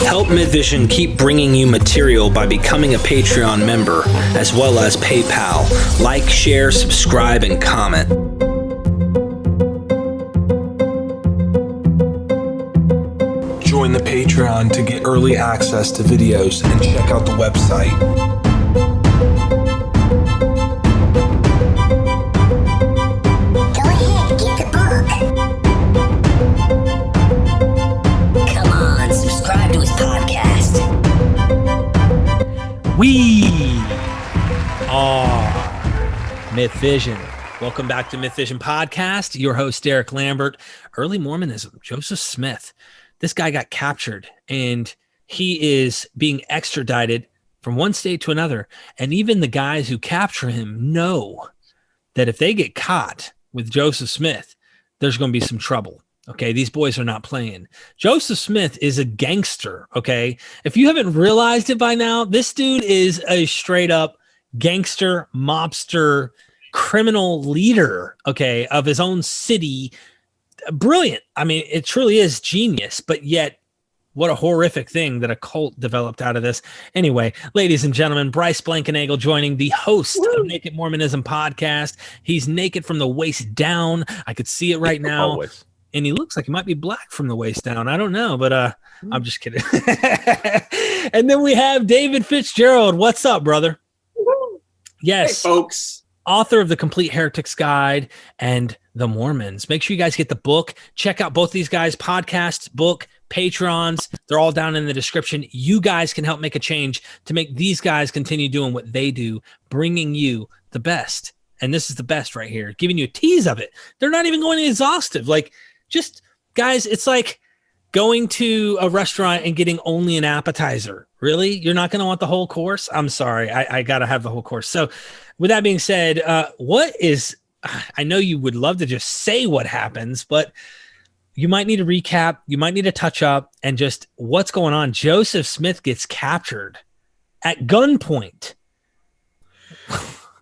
Help Midvision keep bringing you material by becoming a Patreon member, as well as PayPal. Like, share, subscribe, and comment. Join the Patreon to get early access to videos and check out the website. Go ahead, get the book. Come on, subscribe to his podcast. We are Mythvision. Welcome back to Mythvision Podcast. Your host, Derek Lambert. Early Mormonism, Joseph Smith. This guy got captured and he is being extradited from one state to another. And even the guys who capture him know that if they get caught with Joseph Smith, there's going to be some trouble. Okay, these boys are not playing. Joseph Smith is a gangster, okay? If you haven't realized it by now, this dude is a straight up gangster, mobster, criminal leader, okay, of his own city. Brilliant. I mean, it truly is genius, but yet what a horrific thing that a cult developed out of this. Anyway, ladies and gentlemen, Bryce Blankenagle joining the host of Naked Mormonism podcast. He's naked from the waist down. I could see it right now. Always. And he looks like he might be black from the waist down. I don't know, but I'm just kidding. And then we have David Fitzgerald. What's up, brother? Yes. Hey, folks. Author of The Complete Heretics Guide and The Mormons. Make sure you guys get the book. Check out both these guys' podcasts, book, Patrons. They're all down in the description. You guys can help make a change to make these guys continue doing what they do, bringing you the best. And this is the best right here, giving you a tease of it. They're not even going exhaustive. Like, just, guys, it's like going to a restaurant and getting only an appetizer. Really? You're not going to want the whole course? I'm sorry. I got to have the whole course. So with that being said, I know you would love to just say what happens, but you might need a recap. You might need a touch up and just what's going on. Joseph Smith gets captured at gunpoint.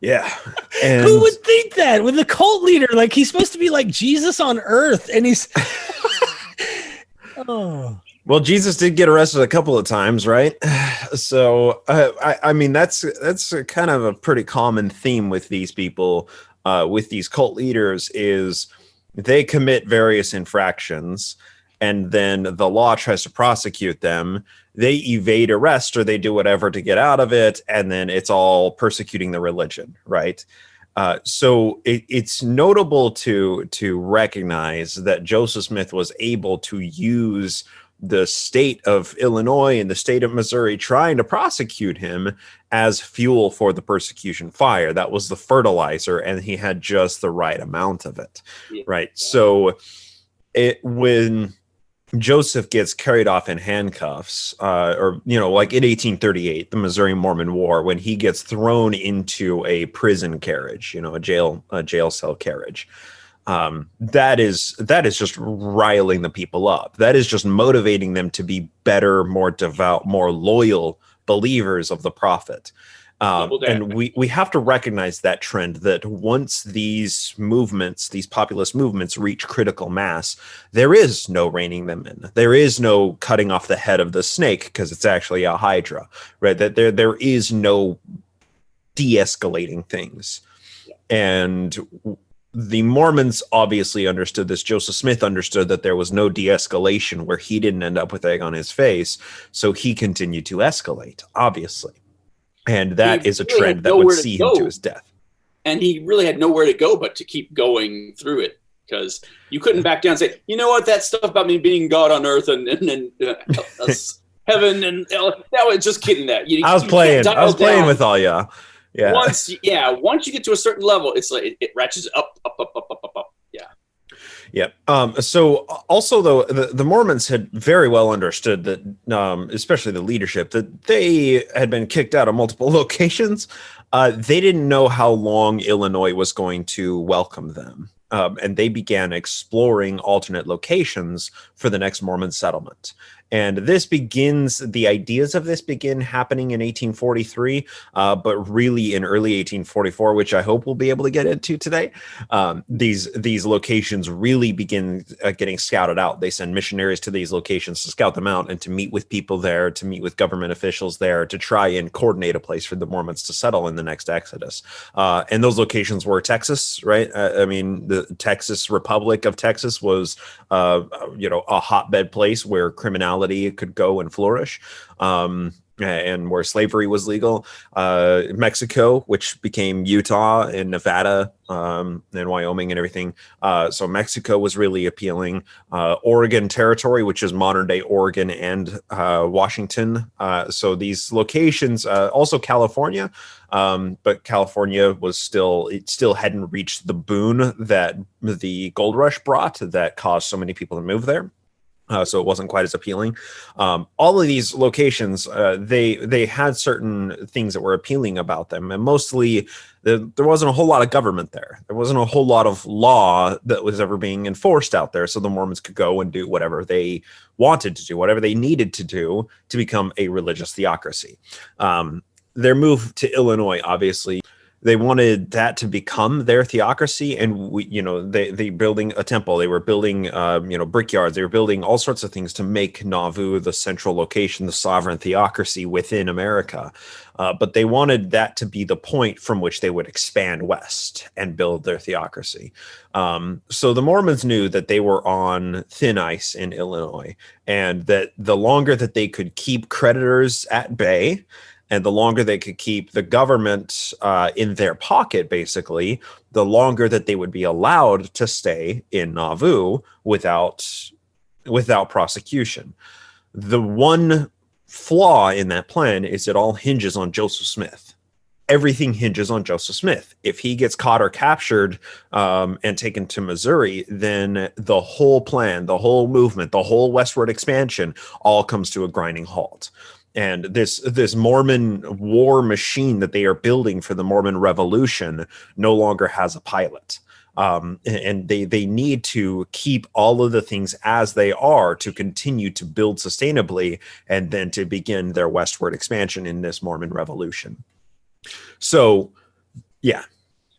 Yeah. And who would think that with the cult leader? Like, he's supposed to be like Jesus on earth, and he's oh. Well, Jesus did get arrested a couple of times, right? So, I mean, that's kind of a pretty common theme with these people, with these cult leaders, is they commit various infractions, and then the law tries to prosecute them. They evade arrest or they do whatever to get out of it, and then it's all persecuting the religion, right? So it's notable to recognize that Joseph Smith was able to use the state of Illinois and the state of Missouri trying to prosecute him as fuel for the persecution fire. That was the fertilizer, and he had just the right amount of it, right? So when Joseph gets carried off in handcuffs, or, like in 1838, the Missouri Mormon War, when he gets thrown into a prison carriage, a jail cell carriage, that is just riling the people up. That is just motivating them to be better, more devout, more loyal believers of the prophet. And we have to recognize that trend, that once these movements, these populist movements, reach critical mass, there is no reining them in. There is no cutting off the head of the snake because it's actually a hydra, right? That there is no de-escalating things. And the Mormons obviously understood this. Joseph Smith understood that there was no de-escalation where he didn't end up with egg on his face. So he continued to escalate, obviously. And that is a trend that would see him to his death. And he really had nowhere to go but to keep going through it, because you couldn't back down and say, you know what, that stuff about me being God on earth and heaven and that was just kidding. That I was playing with all y'all. Yeah. Once you get to a certain level, it's like it ratchets up. Yeah. Yeah. So also, though, the Mormons had very well understood that, especially the leadership, that they had been kicked out of multiple locations. They didn't know how long Illinois was going to welcome them. and they began exploring alternate locations for the next Mormon settlement. And the ideas of this begin happening in 1843, but really in early 1844, which I hope we'll be able to get into today. These locations really begin getting scouted out. They send missionaries to these locations to scout them out and to meet with people there, to meet with government officials there, to try and coordinate a place for the Mormons to settle in the next Exodus. And those locations were Texas, right? I mean, the Texas Republic of Texas was, a hotbed place where criminality could go and flourish, and where slavery was legal. Mexico, which became Utah and Nevada, and Wyoming and everything. So Mexico was really appealing. Oregon Territory, which is modern day Oregon and Washington. So these locations, also California, but California still hadn't reached the boon that the gold rush brought that caused so many people to move there. So it wasn't quite as appealing. All of these locations, they had certain things that were appealing about them, and mostly there wasn't a whole lot of government there. There wasn't a whole lot of law that was ever being enforced out there, so the Mormons could go and do whatever they wanted to do, whatever they needed to do to become a religious theocracy. Their move to Illinois, obviously, they wanted that to become their theocracy, and they building a temple. They were building, brickyards. They were building all sorts of things to make Nauvoo the central location, the sovereign theocracy within America. But they wanted that to be the point from which they would expand west and build their theocracy. So the Mormons knew that they were on thin ice in Illinois, and that the longer that they could keep creditors at bay, and the longer they could keep the government in their pocket, basically, the longer that they would be allowed to stay in Nauvoo without prosecution. The one flaw in that plan is it all hinges on Joseph Smith. Everything hinges on Joseph Smith. If he gets caught or captured and taken to Missouri, then the whole plan, the whole movement, the whole westward expansion all comes to a grinding halt. And this Mormon war machine that they are building for the Mormon Revolution no longer has a pilot. And they need to keep all of the things as they are to continue to build sustainably and then to begin their westward expansion in this Mormon Revolution. So, yeah.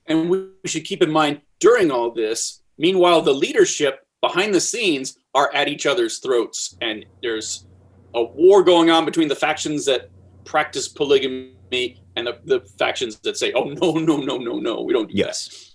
And we should keep in mind during all this, meanwhile, the leadership behind the scenes are at each other's throats, and there's a war going on between the factions that practice polygamy and the factions that say, oh, no, we don't do that.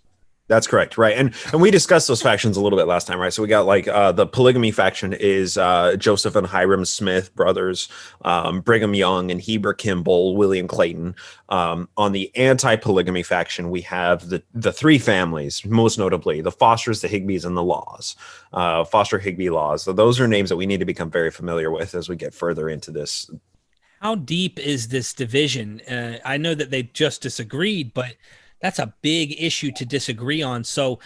That's correct, right? And we discussed those factions a little bit last time, right? So we got the polygamy faction is Joseph and Hiram Smith brothers, Brigham Young and Heber Kimball, William Clayton. On the anti-polygamy faction, we have the three families, most notably the Fosters, the Higbees, and the Laws. Foster Higbee Laws. So those are names that we need to become very familiar with as we get further into this. How deep is this division? I know that they just disagreed, but that's a big issue to disagree on. So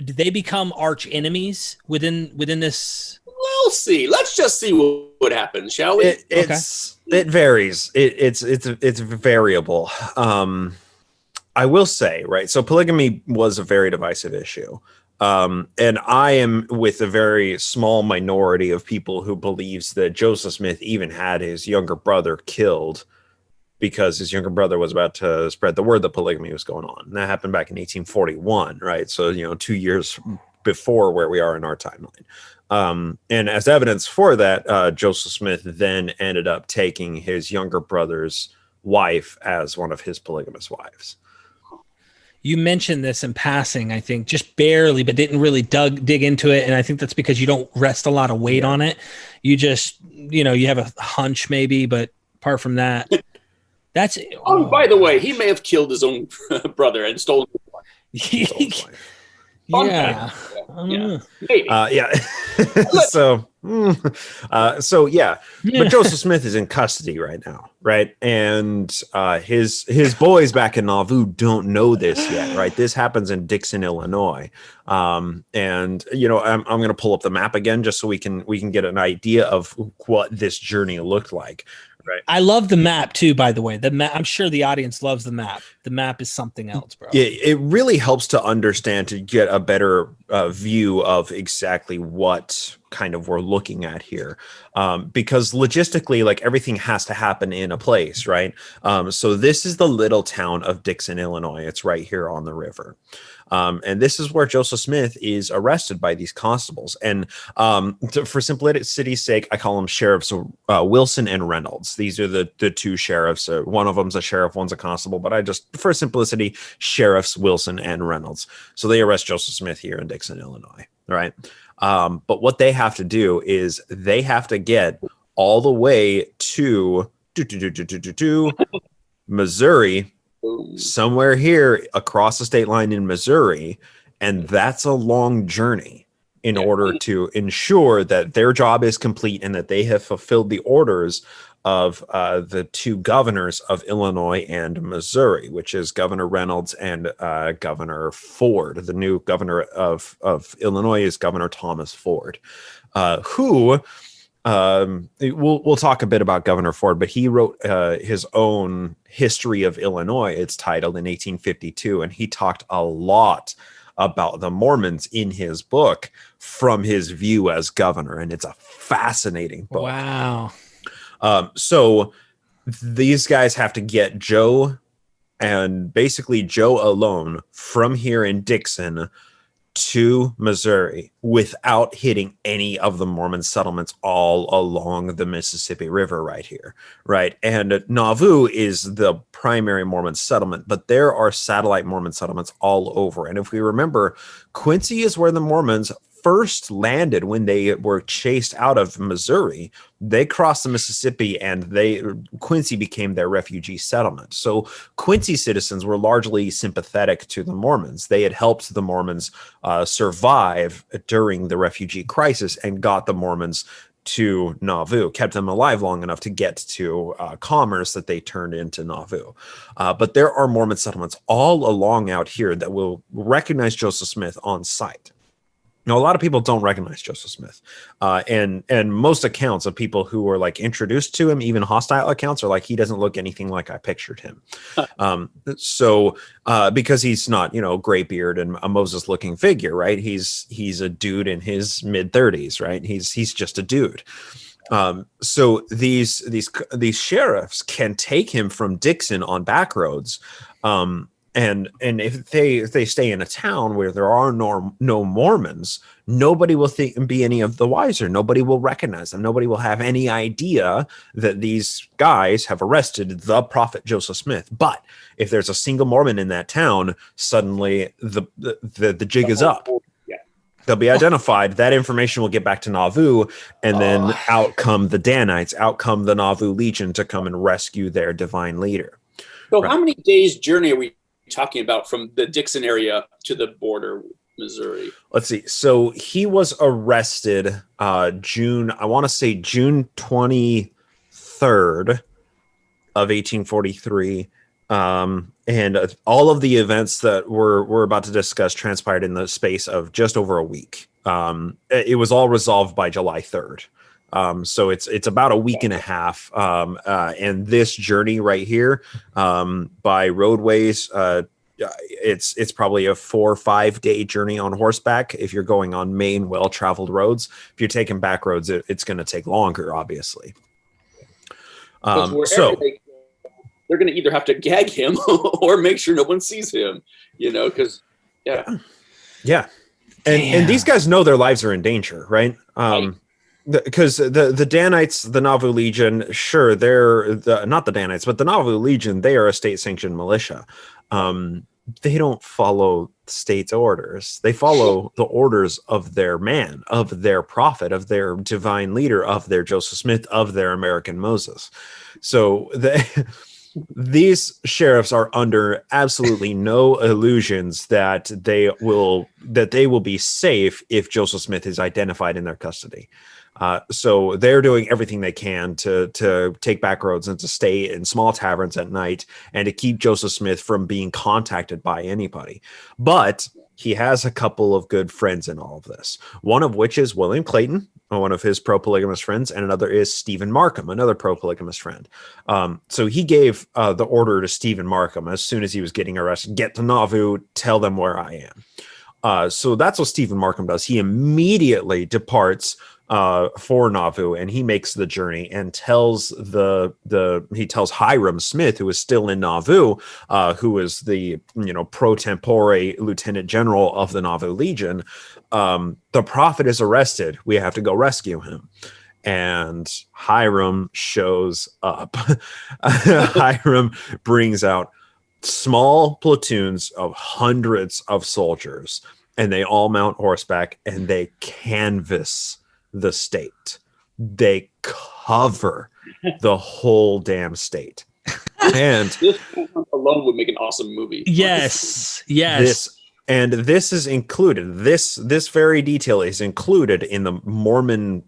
do they become arch enemies within this? We'll see. Let's just see what happens, shall we? It varies. It's variable. I will say, right. So polygamy was a very divisive issue. And I am with a very small minority of people who believes that Joseph Smith even had his younger brother killed because his younger brother was about to spread the word that polygamy was going on. And that happened back in 1841, right? So, 2 years before where we are in our timeline. And as evidence for that, Joseph Smith then ended up taking his younger brother's wife as one of his polygamous wives. You mentioned this in passing, I think, just barely, but didn't really dig into it. And I think that's because you don't rest a lot of weight on it. You just, you have a hunch maybe, but apart from that, that's. Oh, by the way, he may have killed his own brother and stolen his wife. Yeah. Maybe. So yeah. But Joseph Smith is in custody right now, right? And his boys back in Nauvoo don't know this yet, right? This happens in Dixon, Illinois. And I'm going to pull up the map again just so we can get an idea of what this journey looked like, Right. I love the map too, by the way. The map, I'm sure the audience loves the map. The map is something else, bro. It really helps to understand, to get a better view of exactly what kind of we're looking at here. Because logistically, like, everything has to happen in a place, right? So this is the little town of Dixon, Illinois. It's right here on the river. And this is where Joseph Smith is arrested by these constables. And for simplicity's sake, I call them sheriffs Wilson and Reynolds. These are the two sheriffs. One of them's a sheriff, one's a constable. But I just, for simplicity, sheriffs Wilson and Reynolds. So they arrest Joseph Smith here in Dixon, Illinois. Right. But what they have to do is they have to get all the way to Missouri, somewhere here across the state line in Missouri. And that's a long journey in order to ensure that their job is complete and that they have fulfilled the orders of the two governors of Illinois and Missouri, which is Governor Reynolds and Governor Ford. The new governor of Illinois is Governor Thomas Ford, who we'll talk a bit about Governor Ford, but he wrote his own history of Illinois. It's titled in 1852, and he talked a lot about the Mormons in his book from his view as governor, and it's a fascinating book. Wow. So these guys have to get Joe, and basically Joe alone, from here in Dixon to Missouri without hitting any of the Mormon settlements all along the Mississippi River right here, right? And Nauvoo is the primary Mormon settlement, but there are satellite Mormon settlements all over. And if we remember, Quincy is where the Mormons first landed when they were chased out of Missouri. They crossed the Mississippi, and Quincy became their refugee settlement. So Quincy citizens were largely sympathetic to the Mormons. They had helped the Mormons survive during the refugee crisis and got the Mormons to Nauvoo, kept them alive long enough to get to commerce that they turned into Nauvoo. But there are Mormon settlements all along out here that will recognize Joseph Smith on sight. Now, a lot of people don't recognize Joseph Smith, and most accounts of people who were like introduced to him, even hostile accounts, are like, he doesn't look anything like I pictured him. Because he's not, gray beard and a Moses looking figure, right? He's a dude in his mid 30s, right? He's just a dude. So these sheriffs can take him from Dixon on back roads. And if they stay in a town where there are no Mormons, nobody will be any of the wiser. Nobody will recognize them. Nobody will have any idea that these guys have arrested the prophet Joseph Smith. But if there's a single Mormon in that town, suddenly the jig is up. Yeah. They'll be identified. That information will get back to Nauvoo, and then out come the Danites, out come the Nauvoo Legion to come and rescue their divine leader. So How many days journey are we talking about from the Dixon area to the border, Missouri? Let's see. So he was arrested June 23rd of 1843. And all of the events that we're about to discuss transpired in the space of just over a week. It was all resolved by July 3rd. So it's about a week and a half. And this journey right here, by roadways, it's probably a 4 or 5 day journey on horseback. If you're going on main well-traveled roads, if you're taking back roads, it's going to take longer, obviously. So they're going to either have to gag him or make sure no one sees him, because yeah. And these guys know their lives are in danger, right? Because the Danites, the Nauvoo Legion, sure, they're not the Danites, but the Nauvoo Legion, they are a state-sanctioned militia. They don't follow state's orders. They follow the orders of their man, of their prophet, of their divine leader, of their Joseph Smith, of their American Moses. So these sheriffs are under absolutely no illusions that they will be safe if Joseph Smith is identified in their custody. So they're doing everything they can to take back roads and to stay in small taverns at night and to keep Joseph Smith from being contacted by anybody. But he has a couple of good friends in all of this. One of which is William Clayton, one of his pro-polygamous friends, and another is Stephen Markham, another pro-polygamous friend. So he gave the order to Stephen Markham as soon as he was getting arrested, get to Nauvoo, tell them where I am. So that's what Stephen Markham does. He immediately departs for Nauvoo, and he makes the journey and tells he tells Hiram Smith, who is still in Nauvoo, who is the pro tempore lieutenant general of the Nauvoo Legion. The prophet is arrested. We have to go rescue him. And Hiram shows up. Hiram brings out small platoons of hundreds of soldiers, and they all mount horseback and they canvass the state. They cover the whole damn state. And this alone would make an awesome movie. Yes. This is included. This very detail is included in the Mormon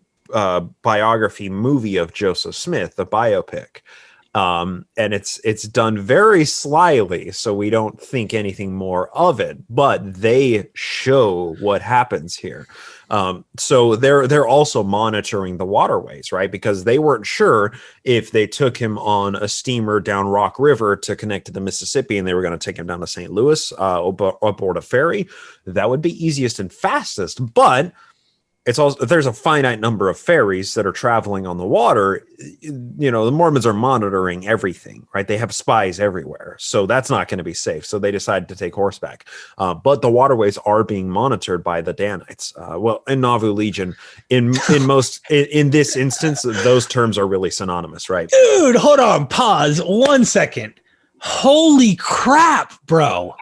biography movie of Joseph Smith, the biopic. And it's done very slyly, so we don't think anything more of it, but they show what happens here. So they're also monitoring the waterways, right? Because they weren't sure if they took him on a steamer down Rock River to connect to the Mississippi and they were going to take him down to St. Louis aboard a ferry. That would be easiest and fastest, but it's also, there's a finite number of ferries that are traveling on the water. The Mormons are monitoring everything, right? They have spies everywhere. So that's not going to be safe. So they decided to take horseback. But the waterways are being monitored by the Danites. In Nauvoo Legion, in this instance, those terms are really synonymous, right? Dude, hold on. Pause 1 second. Holy crap, bro.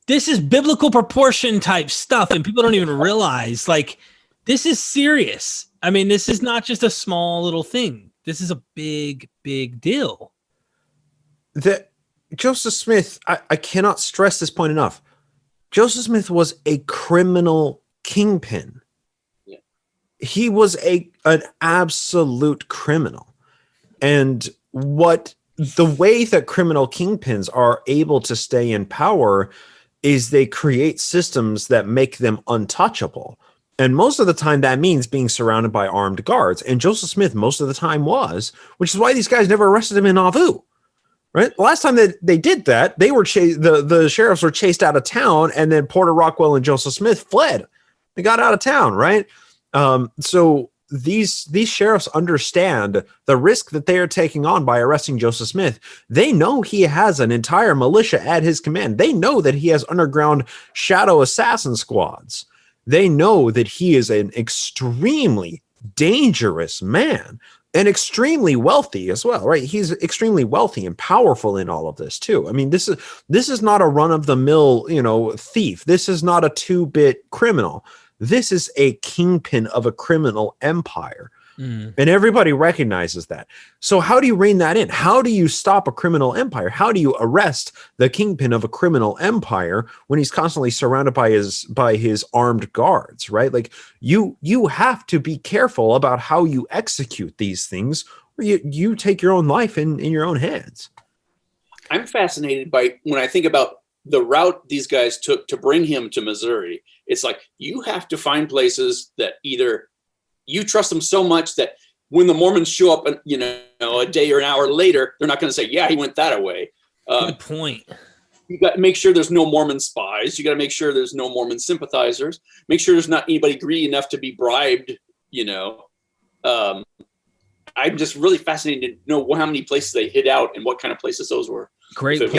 This is biblical proportion type stuff, and people don't even realize, this is serious. I mean, this is not just a small little thing. This is a big, big deal. Joseph Smith, I cannot stress this point enough. Joseph Smith was a criminal kingpin. Yeah. He was an absolute criminal. And the way that criminal kingpins are able to stay in power is they create systems that make them untouchable. And most of the time that means being surrounded by armed guards. And Joseph Smith most of the time was, which is why these guys never arrested him in Nauvoo, right? The last time that they did that, they were the sheriffs were chased out of town, and then Porter Rockwell and Joseph Smith fled. They got out of town, right? So these sheriffs understand the risk that they are taking on by arresting Joseph Smith. They know he has an entire militia at his command. They know that he has underground shadow assassin squads. They know that he is an extremely dangerous man and extremely wealthy as well, right? He's extremely wealthy and powerful in all of this too. I mean, this is not a run-of-the-mill, thief. This is not a two-bit criminal. This is a kingpin of a criminal empire. And everybody recognizes that. So how do you rein that in? How do you stop a criminal empire? How do you arrest the kingpin of a criminal empire when he's constantly surrounded by his armed guards, right? You have to be careful about how you execute these things, or you take your own life in your own hands. I'm fascinated by when I think about the route these guys took to bring him to Missouri. It's like you have to find places that either you trust them so much that when the Mormons show up, a day or an hour later, they're not going to say, "Yeah, he went that way." Good point. You got to make sure there's no Mormon spies. You got to make sure there's no Mormon sympathizers. Make sure there's not anybody greedy enough to be bribed. I'm just really fascinated to know how many places they hid out and what kind of places those were. Great. And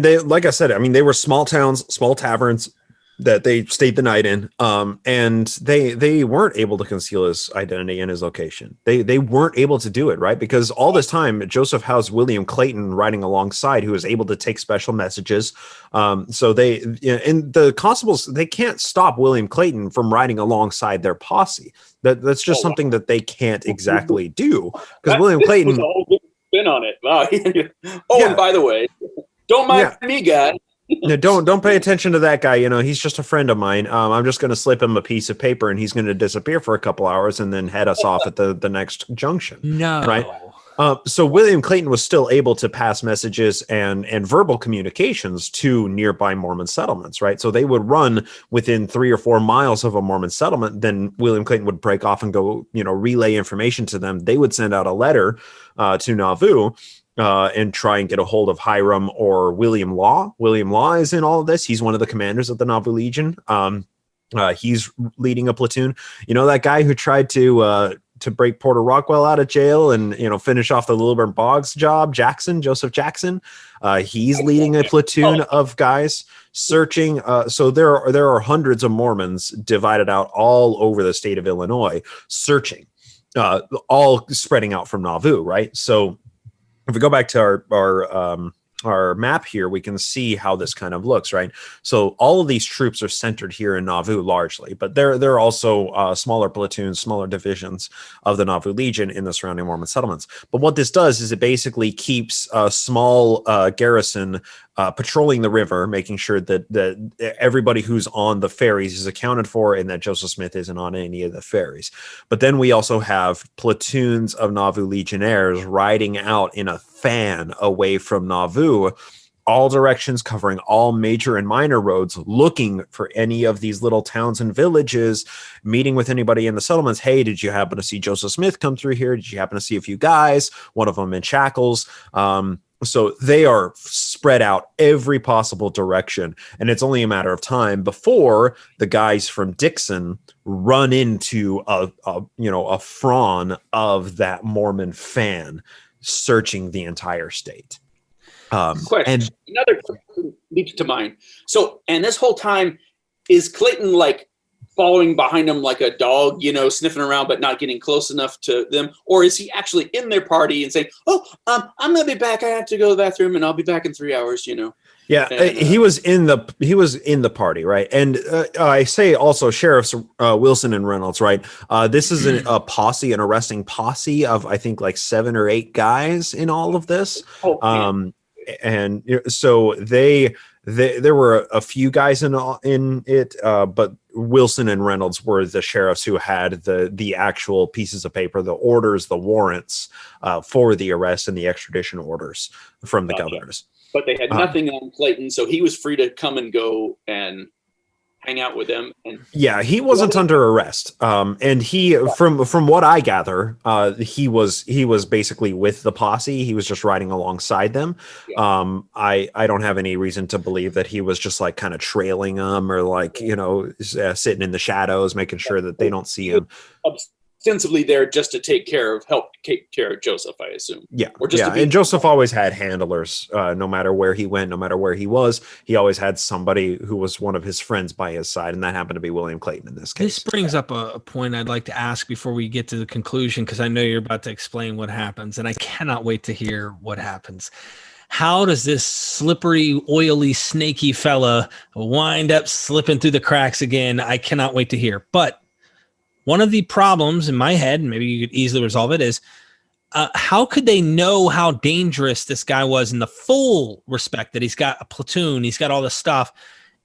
they, like I said, I mean, they were small towns, small taverns that they stayed the night in. And they weren't able to conceal his identity and his location. They weren't able to do it, right? Because all this time, Joseph housed William Clayton riding alongside, who was able to take special messages. So and the constables, they can't stop William Clayton from riding alongside their posse. That's just something that they can't exactly do, because William Clayton was a whole different spin on it. Wow. And by the way, don't mind me, guys. No, don't pay attention to that guy. He's just a friend of mine. I'm just going to slip him a piece of paper, and he's going to disappear for a couple hours and then head us off at the next junction. No, right? So William Clayton was still able to pass messages and verbal communications to nearby Mormon settlements, right? So they would run within 3 or 4 miles of a Mormon settlement. Then William Clayton would break off and go, relay information to them. They would send out a letter to Nauvoo and try and get a hold of Hiram or William Law. William Law is in all of this. He's one of the commanders of the Nauvoo Legion. He's leading a platoon. That guy who tried to break Porter Rockwell out of jail and finish off the Lilburn Boggs job, Joseph Jackson. He's leading a platoon of guys searching. So there are hundreds of Mormons divided out all over the state of Illinois, searching, all spreading out from Nauvoo, right? So if we go back to our map here, we can see how this kind of looks, right? So all of these troops are centered here in Nauvoo largely, but there are also smaller platoons, smaller divisions of the Nauvoo Legion in the surrounding Mormon settlements. But what this does is it basically keeps a small garrison patrolling the river, making sure that everybody who's on the ferries is accounted for and that Joseph Smith isn't on any of the ferries. But then we also have platoons of Nauvoo Legionnaires riding out in a fan away from Nauvoo, all directions, covering all major and minor roads, looking for any of these little towns and villages, meeting with anybody in the settlements. Hey, did you happen to see Joseph Smith come through here? Did you happen to see a few guys, one of them in shackles? So they are spread out every possible direction, and it's only a matter of time before the guys from Dixon run into a frond of that Mormon fan searching the entire state. Question. And Another question leaps to mind. So, and this whole time, is Clayton like following behind them like a dog, sniffing around but not getting close enough to them? Or is he actually in their party and saying, I'm going to be back. I have to go to the bathroom and I'll be back in 3 hours, Yeah, and, he was in the party, right? And I say also Sheriffs Wilson and Reynolds, right? This is a posse, an arresting posse of I think like 7 or 8 guys in all of this. And so there were a few guys in it, but Wilson and Reynolds were the sheriffs who had the actual pieces of paper, the orders, the warrants for the arrest and the extradition orders from the governors. But they had nothing on Clayton, so he was free to come and go and hang out with them. And yeah, he wasn't under arrest. And he, from what I gather, he was basically with the posse. He was just riding alongside them. Yeah. I don't have any reason to believe that he was just like kind of trailing them or like, sitting in the shadows, making sure that they don't see him. Ostensibly there just to help take care of Joseph, I assume. Yeah. And Joseph always had handlers, no matter where he went, no matter where he was. He always had somebody who was one of his friends by his side, and that happened to be William Clayton in this case. This brings up a point I'd like to ask before we get to the conclusion, because I know you're about to explain what happens, and I cannot wait to hear what happens. How does this slippery, oily, snaky fella wind up slipping through the cracks again? I cannot wait to hear. But one of the problems in my head, and maybe you could easily resolve it, is how could they know how dangerous this guy was in the full respect that he's got a platoon, he's got all this stuff,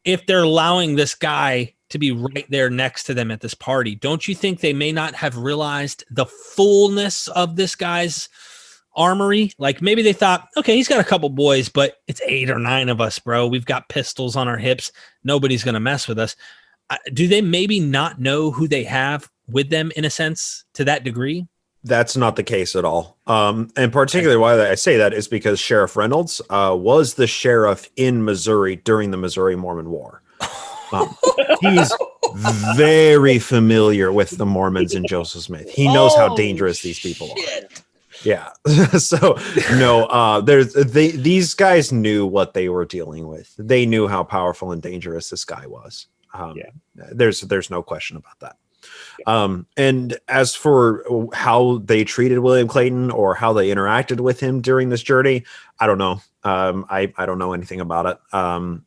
if they're allowing this guy to be right there next to them at this party? Don't you think they may not have realized the fullness of this guy's armory? Like maybe they thought, okay, he's got a couple boys, but it's 8 or 9 of us, bro. We've got pistols on our hips. Nobody's going to mess with us. Do they maybe not know who they have with them in a sense to that degree? That's not the case at all. And particularly why I say that is because Sheriff Reynolds was the sheriff in Missouri during the Missouri Mormon War. He's very familiar with the Mormons and Joseph Smith. He knows how dangerous these people are. Yeah. So no, these guys knew what they were dealing with. They knew how powerful and dangerous this guy was. There's no question about that. And as for how they treated William Clayton or how they interacted with him during this journey, I don't know. I don't know anything about it,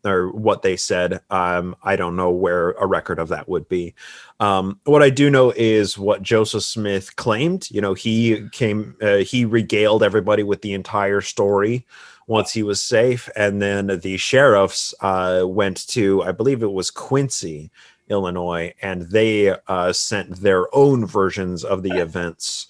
or what they said. I don't know where a record of that would be. What I do know is what Joseph Smith claimed. He regaled everybody with the entire story once he was safe. And then the sheriffs went to, I believe it was Quincy, Illinois, and they sent their own versions of the events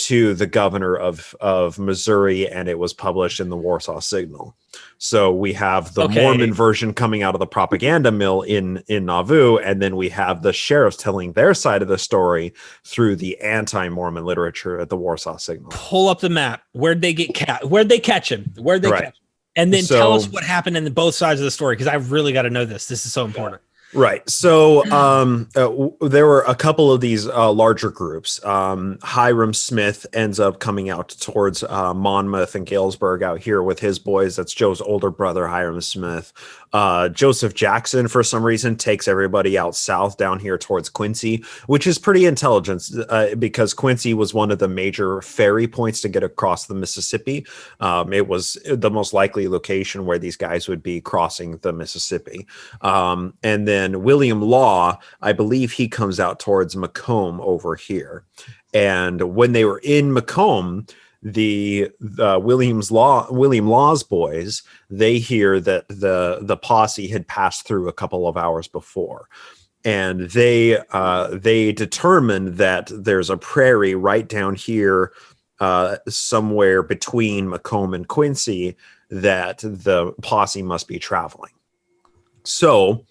to the governor of Missouri, and it was published in the Warsaw Signal. So we have the Mormon version coming out of the propaganda mill in Nauvoo, and then we have the sheriffs telling their side of the story through the anti-Mormon literature at the Warsaw Signal. Pull up the map. Where'd they get where'd they catch him? Where'd they catch him? And then tell us what happened in both sides of the story, because I really got to know this. This is so important. Right. So there were a couple of these larger groups. Hiram Smith ends up coming out towards Monmouth and Galesburg out here with his boys. That's Joe's older brother, Hiram Smith. Joseph Jackson, for some reason, takes everybody out south down here towards Quincy, which is pretty intelligent because Quincy was one of the major ferry points to get across the Mississippi. It was the most likely location where these guys would be crossing the Mississippi. And then William Law, I believe he comes out towards Macomb over here. And when they were in Macomb, the William Law's boys, they hear that the posse had passed through a couple of hours before, and they determine that there's a prairie right down here somewhere between Macomb and Quincy that the posse must be traveling. So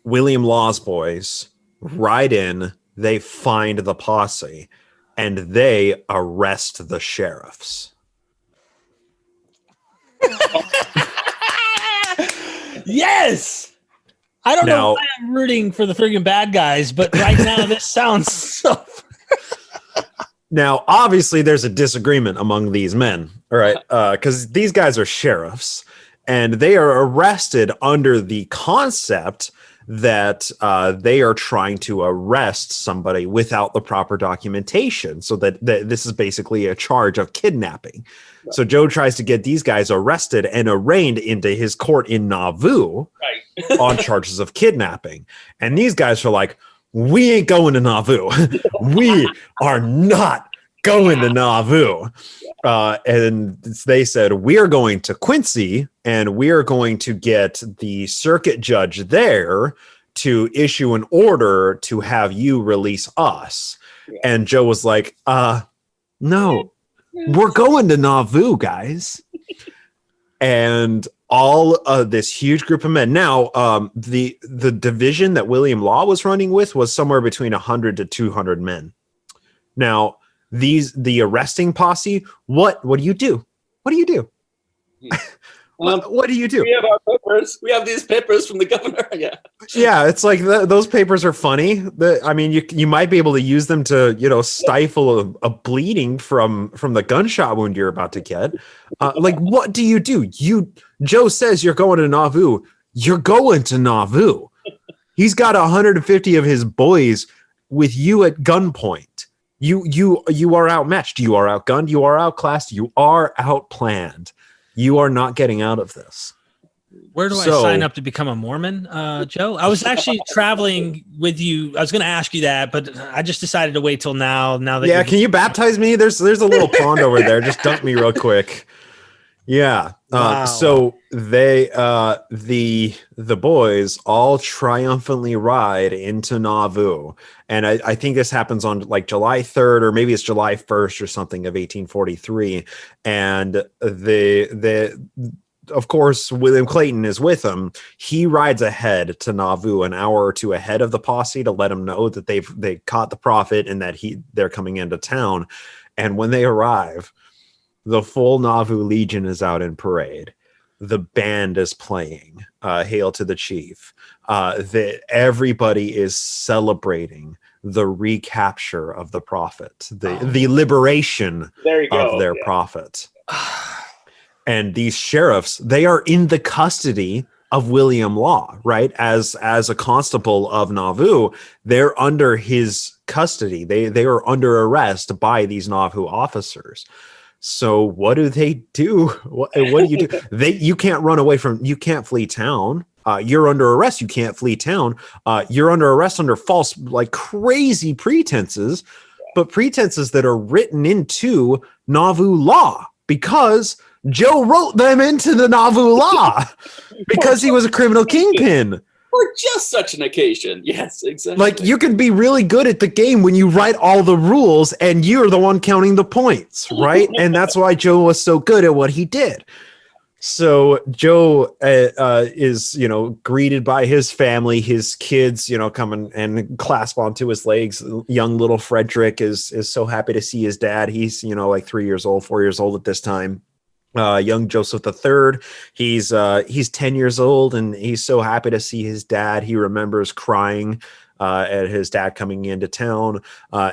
William Law's boys ride in, they find the posse, and they arrest the sheriffs. Yes! I don't know why I'm rooting for the friggin' bad guys, but right now this sounds so... Now, obviously, there's a disagreement among these men, all right? Because these guys are sheriffs, and they are arrested under the concept that they are trying to arrest somebody without the proper documentation. So that this is basically a charge of kidnapping. Right. So Joe tries to get these guys arrested and arraigned into his court in Nauvoo on charges of kidnapping. And these guys are like, we ain't going to Nauvoo. We are not going to Nauvoo. And they said, we are going to Quincy, and we are going to get the circuit judge there to issue an order to have you release us. Yeah. And Joe was like, no, we're going to Nauvoo, guys. And all of this huge group of men. Now, the division that William Law was running with was somewhere between 100 to 200 men. Now, the arresting posse, what do you do? What do you do? What do you do? We have our papers. We have these papers from the governor. Yeah, it's like those papers are funny. I mean, you might be able to use them to stifle a bleeding from the gunshot wound you're about to get. Like, what do you do? Joe says you're going to Nauvoo. You're going to Nauvoo. He's got 150 of his boys with you at gunpoint. You are outmatched. You are outgunned. You are outclassed. You are outplanned. You are not getting out of this. Where do I sign up to become a Mormon, Joe? I was actually traveling with you. I was going to ask you that, but I just decided to wait till now. Now that can you baptize me? There's a little pond over there. Just dunk me real quick. Yeah. Wow. So they the boys all triumphantly ride into Nauvoo, and I think this happens on like July 3rd, or maybe it's July 1st or something of 1843, and of course, William Clayton is with them. He rides ahead to Nauvoo an hour or two ahead of the posse to let them know that they caught the prophet and that they're coming into town. And when they arrive, the full Nauvoo Legion is out in parade. The band is playing Hail to the Chief. Everybody is celebrating the recapture of the prophet, the liberation of their prophet. And these sheriffs, they are in the custody of William Law, right? As a constable of Nauvoo, they're under his custody. They are under arrest by these Nauvoo officers. So what do they do? What do you do? You can't run away you can't flee town. You're under arrest. You can't flee town. You're under arrest under false, like crazy pretenses, but pretenses that are written into Nauvoo law because Joe wrote them into the Nauvoo law because he was a criminal kingpin. For just such an occasion. Yes, exactly. Like, you can be really good at the game when you write all the rules and you're the one counting the points, right? And that's why Joe was so good at what he did. So Joe is, greeted by his family, his kids, come and clasp onto his legs. Young little Frederick is so happy to see his dad. He's, like 4 years old at this time. Young Joseph III, he's 10 years old, and he's so happy to see his dad. He remembers crying at his dad coming into town.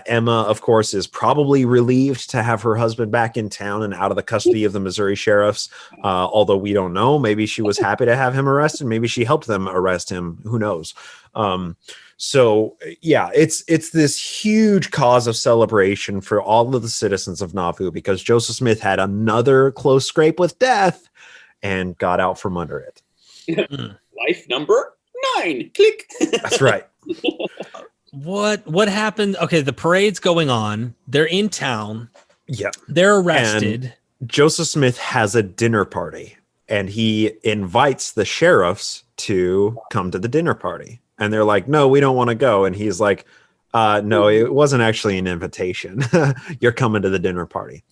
Emma, of course, is probably relieved to have her husband back in town and out of the custody of the Missouri sheriffs. Although we don't know, maybe she was happy to have him arrested. Maybe she helped them arrest him. Who knows? So yeah, it's this huge cause of celebration for all of the citizens of Nauvoo, because Joseph Smith had another close scrape with death and got out from under it. Life number 9. Click. That's right. What happened? Okay, the parade's going on. They're in town. Yeah. They're arrested. And Joseph Smith has a dinner party, and he invites the sheriffs to come to the dinner party. And they're like, no, we don't want to go. And he's like, no, it wasn't actually an invitation. You're coming to the dinner party.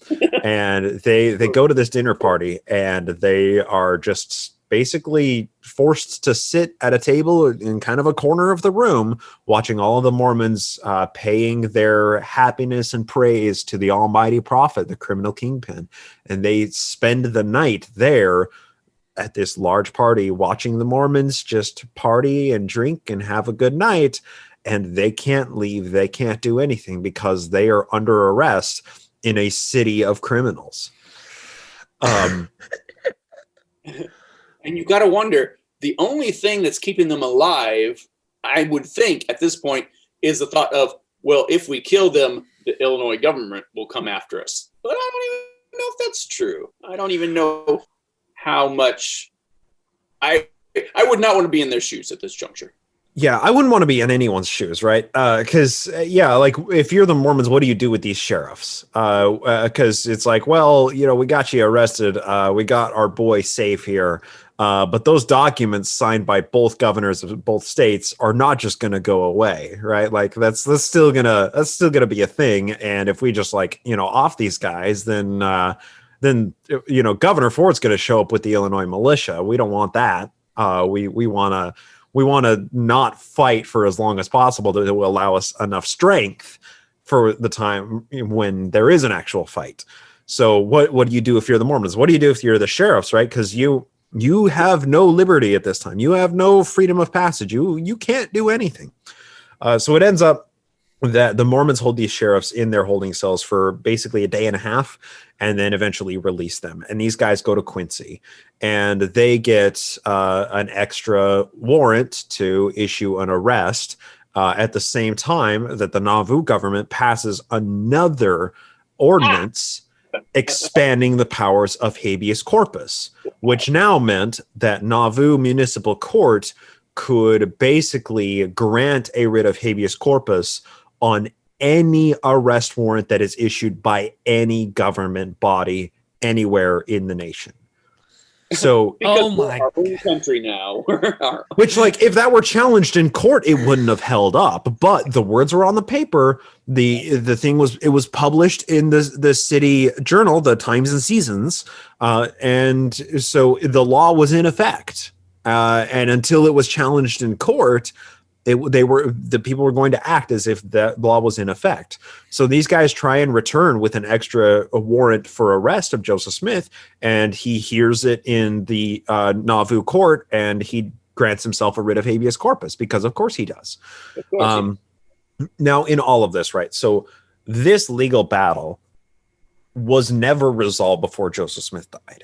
And they go to this dinner party, and they are just basically forced to sit at a table in kind of a corner of the room, watching all of the Mormons paying their happiness and praise to the almighty prophet, the criminal kingpin. And they spend the night there at this large party, watching the Mormons just party and drink and have a good night. And they can't leave. They can't do anything because they are under arrest in a city of criminals. And you got to wonder, the only thing that's keeping them alive, I would think at this point, is the thought of, well, if we kill them, the Illinois government will come after us. But I don't even know if that's true. I don't even know how much I would not want to be in their shoes at this juncture. Yeah, I wouldn't want to be in anyone's shoes, right? Because, like, if you're the Mormons, what do you do with these sheriffs? Because it's like, well, we got you arrested. We got our boy safe here. But those documents signed by both governors of both states are not just going to go away, right? Like, that's still gonna be a thing. And if we just off these guys, then Governor Ford's going to show up with the Illinois militia. We don't want that. We want to not fight for as long as possible to allow us enough strength for the time when there is an actual fight. So what do you do if you're the Mormons? What do you do if you're the sheriffs, right? Because you have no liberty at this time. You have no freedom of passage. You can't do anything. So it ends up that the Mormons hold these sheriffs in their holding cells for basically a day and a half, and then eventually release them. And these guys go to Quincy, and they get an extra warrant to issue an arrest at the same time that the Nauvoo government passes another ordinance expanding the powers of habeas corpus, which now meant that Nauvoo Municipal Court could basically grant a writ of habeas corpus on any arrest warrant that is issued by any government body anywhere in the nation. So, because we're our own country now. Which, if that were challenged in court, it wouldn't have held up. But the words were on the paper. The thing was published in the city journal, the Times and Seasons, and so the law was in effect. And until it was challenged in court, the people were going to act as if that law was in effect. So these guys try and return with an extra warrant for arrest of Joseph Smith, and he hears it in the Nauvoo court, and he grants himself a writ of habeas corpus because, of course, he does. Now, in all of this, right? So this legal battle was never resolved before Joseph Smith died.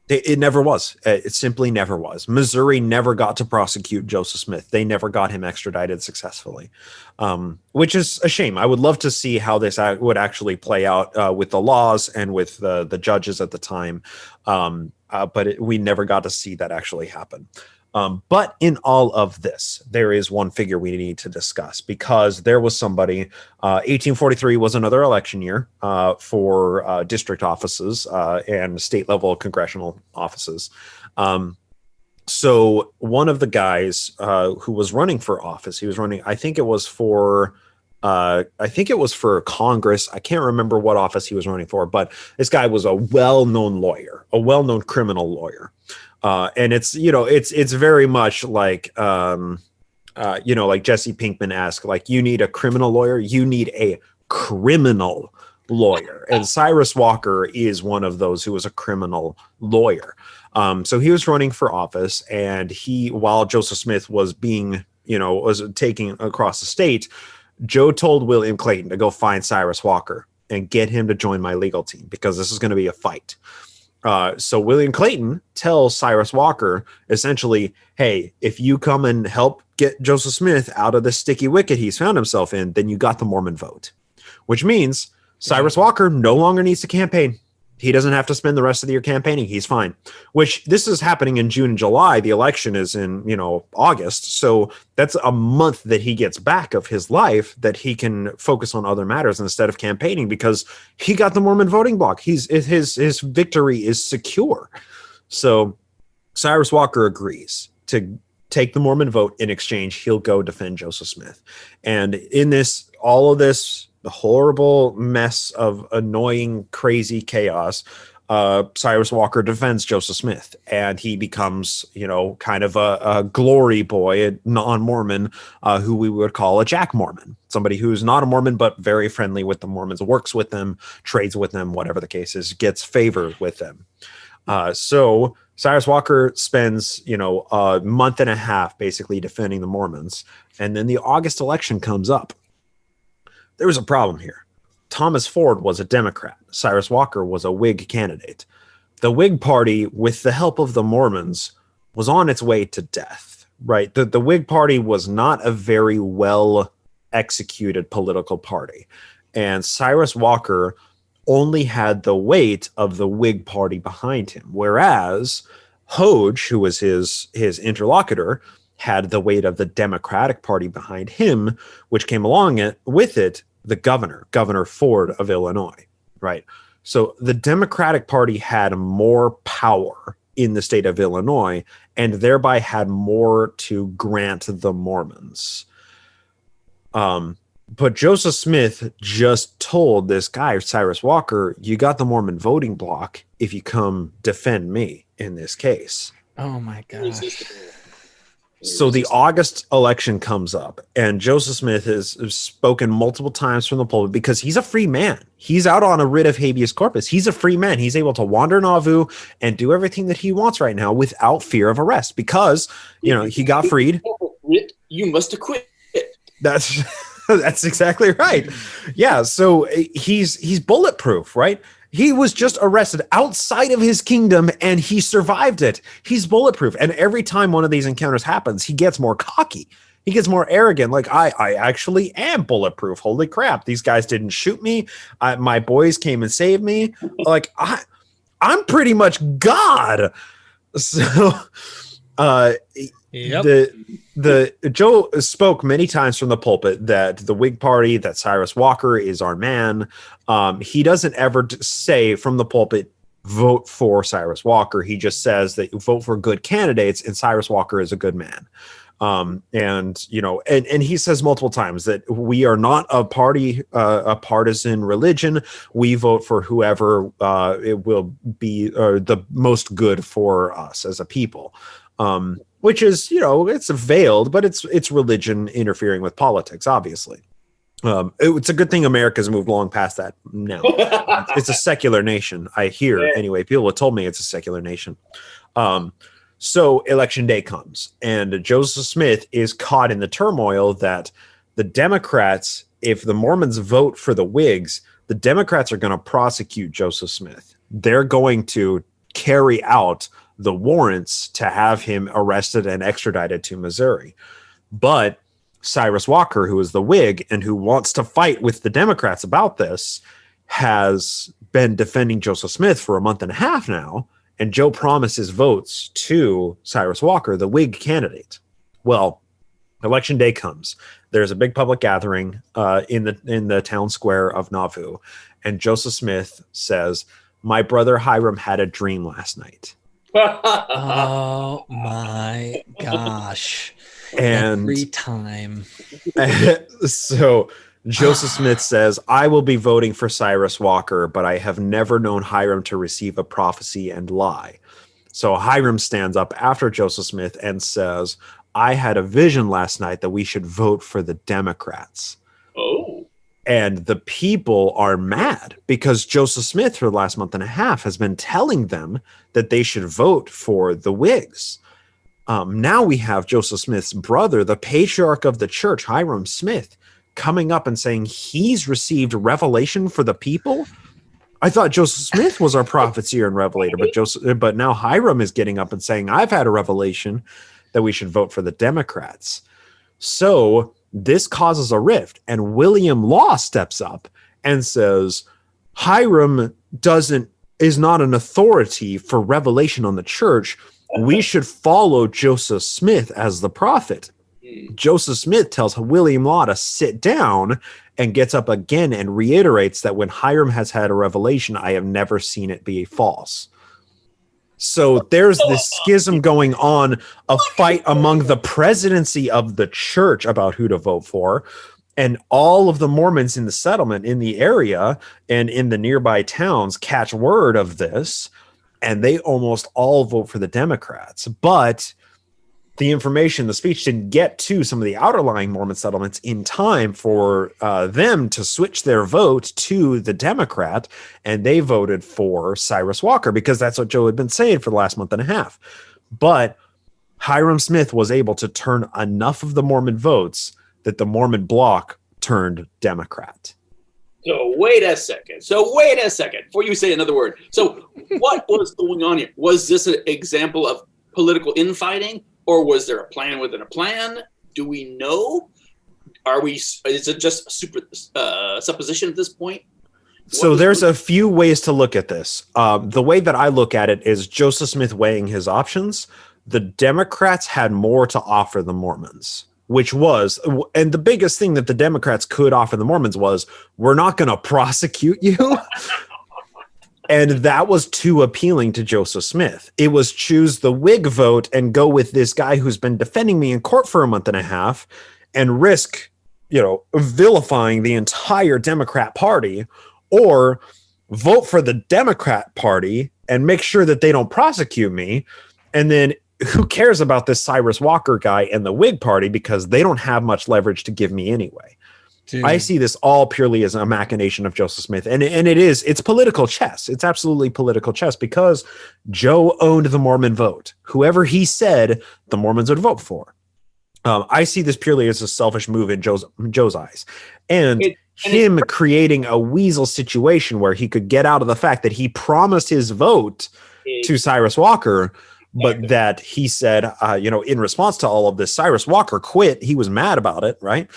It never was. It simply never was. Missouri never got to prosecute Joseph Smith. They never got him extradited successfully, which is a shame. I would love to see how this would actually play out with the laws and with the judges at the time. But we never got to see that actually happen. But in all of this, there is one figure we need to discuss, because there was somebody, 1843 was another election year for district offices and state level congressional offices. So one of the guys who was running for office, he was running, I think it was for Congress. I can't remember what office he was running for, but this guy was a well-known lawyer, a well-known criminal lawyer. And it's very much like, like Jesse Pinkman asked, like, you need a criminal lawyer, you need a criminal lawyer. And Cyrus Walker is one of those who was a criminal lawyer. So he was running for office, and while Joseph Smith was was taking across the state, Joe told William Clayton to go find Cyrus Walker and get him to join my legal team, because this is going to be a fight. So William Clayton tells Cyrus Walker, essentially, hey, if you come and help get Joseph Smith out of the sticky wicket he's found himself in, then you got the Mormon vote, which means Cyrus Walker no longer needs to campaign. He doesn't have to spend the rest of the year campaigning. He's fine, which this is happening in June and July. The election is in, August. So that's a month that he gets back of his life that he can focus on other matters instead of campaigning, because he got the Mormon voting block. His victory is secure. So Cyrus Walker agrees to take the Mormon vote. In exchange, he'll go defend Joseph Smith. And in all of this, the horrible mess of annoying, crazy chaos, Cyrus Walker defends Joseph Smith, and he becomes, kind of a glory boy, a non-Mormon, who we would call a Jack Mormon, somebody who's not a Mormon, but very friendly with the Mormons, works with them, trades with them, whatever the case is, gets favor with them. So Cyrus Walker spends, a month and a half basically defending the Mormons. And then the August election comes up. There was a problem here. Thomas Ford was a Democrat. Cyrus Walker was a Whig candidate. The Whig Party, with the help of the Mormons, was on its way to death, right? The Whig Party was not a very well executed political party. And Cyrus Walker only had the weight of the Whig Party behind him, whereas Hoge, who was his interlocutor, had the weight of the Democratic Party behind him, which came along with it, the Governor Ford of Illinois, right? So the Democratic Party had more power in the state of Illinois, and thereby had more to grant the Mormons. But Joseph Smith just told this guy, Cyrus Walker, you got the Mormon voting block if you come defend me in this case. Oh my gosh. So the August election comes up, and Joseph Smith has spoken multiple times from the pulpit because he's a free man. He's out on a writ of habeas corpus. He's a free man. He's able to wander Nauvoo and do everything that he wants right now without fear of arrest because, he got freed. You must acquit. That's exactly right. Yeah. So he's bulletproof, right? He was just arrested outside of his kingdom and he survived it. He's bulletproof. And every time one of these encounters happens, he gets more cocky. He gets more arrogant. Like, I actually am bulletproof. Holy crap. These guys didn't shoot me. My boys came and saved me. Like, I'm pretty much God. So, Yep. The Joe spoke many times from the pulpit that the Whig Party, that Cyrus Walker is our man. He doesn't ever say from the pulpit, vote for Cyrus Walker. He just says that you vote for good candidates, and Cyrus Walker is a good man. And he says multiple times that we are not a party, a partisan religion. We vote for whoever it will be the most good for us as a people. Which is, it's veiled, but it's religion interfering with politics, obviously. It's a good thing America's moved long past that now. It's a secular nation, I hear. Yeah. Anyway, people have told me it's a secular nation. So election day comes, and Joseph Smith is caught in the turmoil that the Democrats, if the Mormons vote for the Whigs, the Democrats are going to prosecute Joseph Smith. They're going to carry out the warrants to have him arrested and extradited to Missouri. But Cyrus Walker, who is the Whig and who wants to fight with the Democrats about this, has been defending Joseph Smith for a month and a half now, and Joe promises votes to Cyrus Walker, the Whig candidate. Well, election day comes. There's a big public gathering in the town square of Nauvoo, and Joseph Smith says, "My brother Hiram had a dream last night. Oh my gosh. And every time. so Joseph Smith says, I will be voting for Cyrus Walker, but I have never known Hiram to receive a prophecy and lie. So Hiram stands up after Joseph Smith and says, I had a vision last night that we should vote for the Democrats. Oh. And the people are mad because Joseph Smith for the last month and a half has been telling them that they should vote for the Whigs. Now we have Joseph Smith's brother, the patriarch of the church, Hiram Smith, coming up and saying he's received revelation for the people. I thought Joseph Smith was our prophetseer and revelator, but now Hiram is getting up and saying, I've had a revelation that we should vote for the Democrats. So this causes a rift, and William Law steps up and says, Hiram is not an authority for revelation on the church. We should follow Joseph Smith as the prophet. Joseph Smith tells William Law to sit down and gets up again and reiterates that when Hiram has had a revelation, I have never seen it be false. So there's this schism going on, a fight among the presidency of the church about who to vote for. And all of the Mormons in the settlement in the area and in the nearby towns catch word of this, and they almost all vote for the Democrats. But the speech didn't get to some of the outerlying Mormon settlements in time for them to switch their vote to the Democrat, and they voted for Cyrus Walker because that's what Joe had been saying for the last month and a half. But Hiram Smith was able to turn enough of the Mormon votes that the Mormon bloc turned Democrat. So wait a second before you say another word. So what was going on here? Was this an example of political infighting? Or was there a plan within a plan? Do we know? Is it just supposition at this point? So there's a few ways to look at this. The way that I look at it is Joseph Smith weighing his options. The Democrats had more to offer the Mormons, and the biggest thing that the Democrats could offer the Mormons was, we're not going to prosecute you. And that was too appealing to Joseph Smith. It was choose the Whig vote and go with this guy who's been defending me in court for a month and a half and risk, vilifying the entire Democrat Party, or vote for the Democrat Party and make sure that they don't prosecute me. And then who cares about this Cyrus Walker guy and the Whig Party because they don't have much leverage to give me anyway. Dude. I see this all purely as a machination of Joseph Smith. And it's political chess. It's absolutely political chess because Joe owned the Mormon vote. Whoever he said the Mormons would vote for. I see this purely as a selfish move in Joe's eyes. And him creating a weasel situation where he could get out of the fact that he promised his vote to Cyrus Walker, but that he said, in response to all of this, Cyrus Walker quit. He was mad about it, right?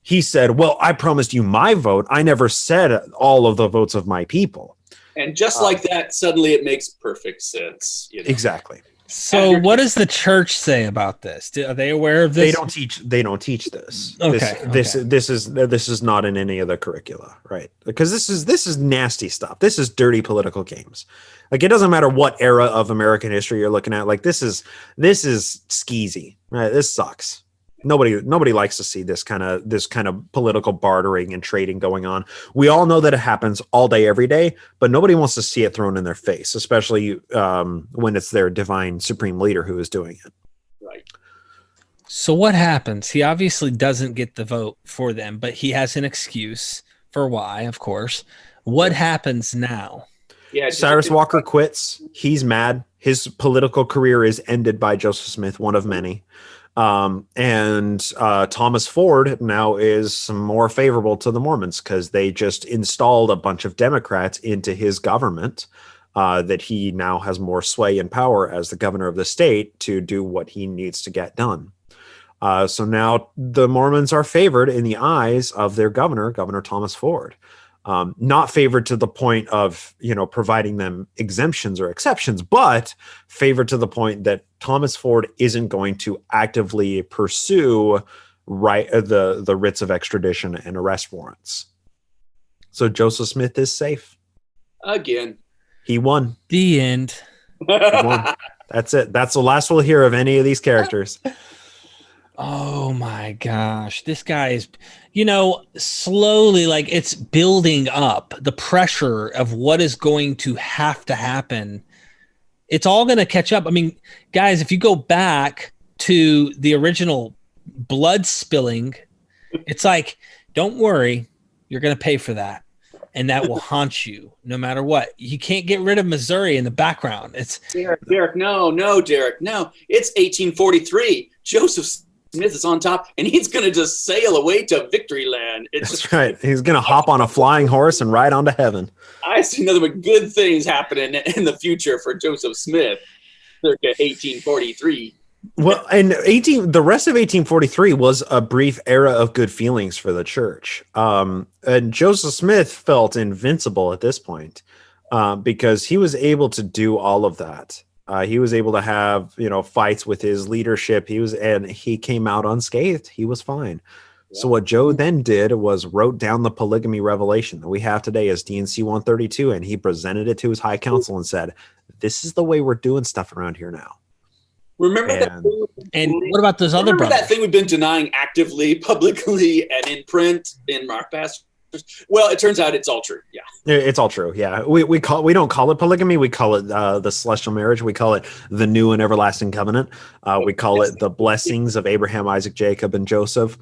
He said, well, I promised you my vote. I never said all of the votes of my people. And just like that, suddenly it makes perfect sense. Exactly. So what does the church say about this? Are they aware of this? They don't teach this. Okay. This is not in any of the curricula, right? Because this is nasty stuff. This is dirty political games. Like, it doesn't matter what era of American history you're looking at. Like, this is skeezy, right? This sucks. Nobody likes to see this kind of political bartering and trading going on. We all know that it happens all day, every day, but nobody wants to see it thrown in their face, especially when it's their divine supreme leader who is doing it. Right. So what happens? He obviously doesn't get the vote for them, but he has an excuse for why, of course. What happens now? Yeah, Cyrus Walker quits. He's mad. His political career is ended by Joseph Smith, one of many. And Thomas Ford now is more favorable to the Mormons because they just installed a bunch of Democrats into his government, that he now has more sway and power as the governor of the state to do what he needs to get done. So now the Mormons are favored in the eyes of their Governor Thomas Ford. Not favored to the point of, providing them exemptions or exceptions, but favored to the point that Thomas Ford isn't going to actively pursue the writs of extradition and arrest warrants. So Joseph Smith is safe. Again. He won. The end. That's it. That's the last we'll hear of any of these characters. Oh my gosh. This guy is, slowly, like, it's building up the pressure of what is going to have to happen. It's all going to catch up. I mean, guys, if you go back to the original blood spilling, it's like, don't worry, you're going to pay for that. And that will haunt you no matter what. You can't get rid of Missouri in the background. It's Derek, no, Derek, no. It's 1843. Joseph Smith is on top, and he's going to just sail away to victory land. That's right. He's going to hop on a flying horse and ride on to heaven. I see nothing but good things happening in the future for Joseph Smith, circa 1843. Well, and the rest of 1843 was a brief era of good feelings for the church. And Joseph Smith felt invincible at this point because he was able to do all of that. He was able to have, fights with his leadership. He came out unscathed. He was fine. Yeah. So what Joe then did was wrote down the polygamy revelation that we have today as D&C 132, and he presented it to his high council and said, "This is the way we're doing stuff around here now." Remember that thing? And what about those other brothers? That thing we've been denying actively, publicly, and in print in our past? Well, it turns out it's all true. Yeah, it's all true. Yeah, we don't call it polygamy. We call it the celestial marriage. We call it the new and everlasting covenant. We call it the blessings of Abraham, Isaac, Jacob, and Joseph.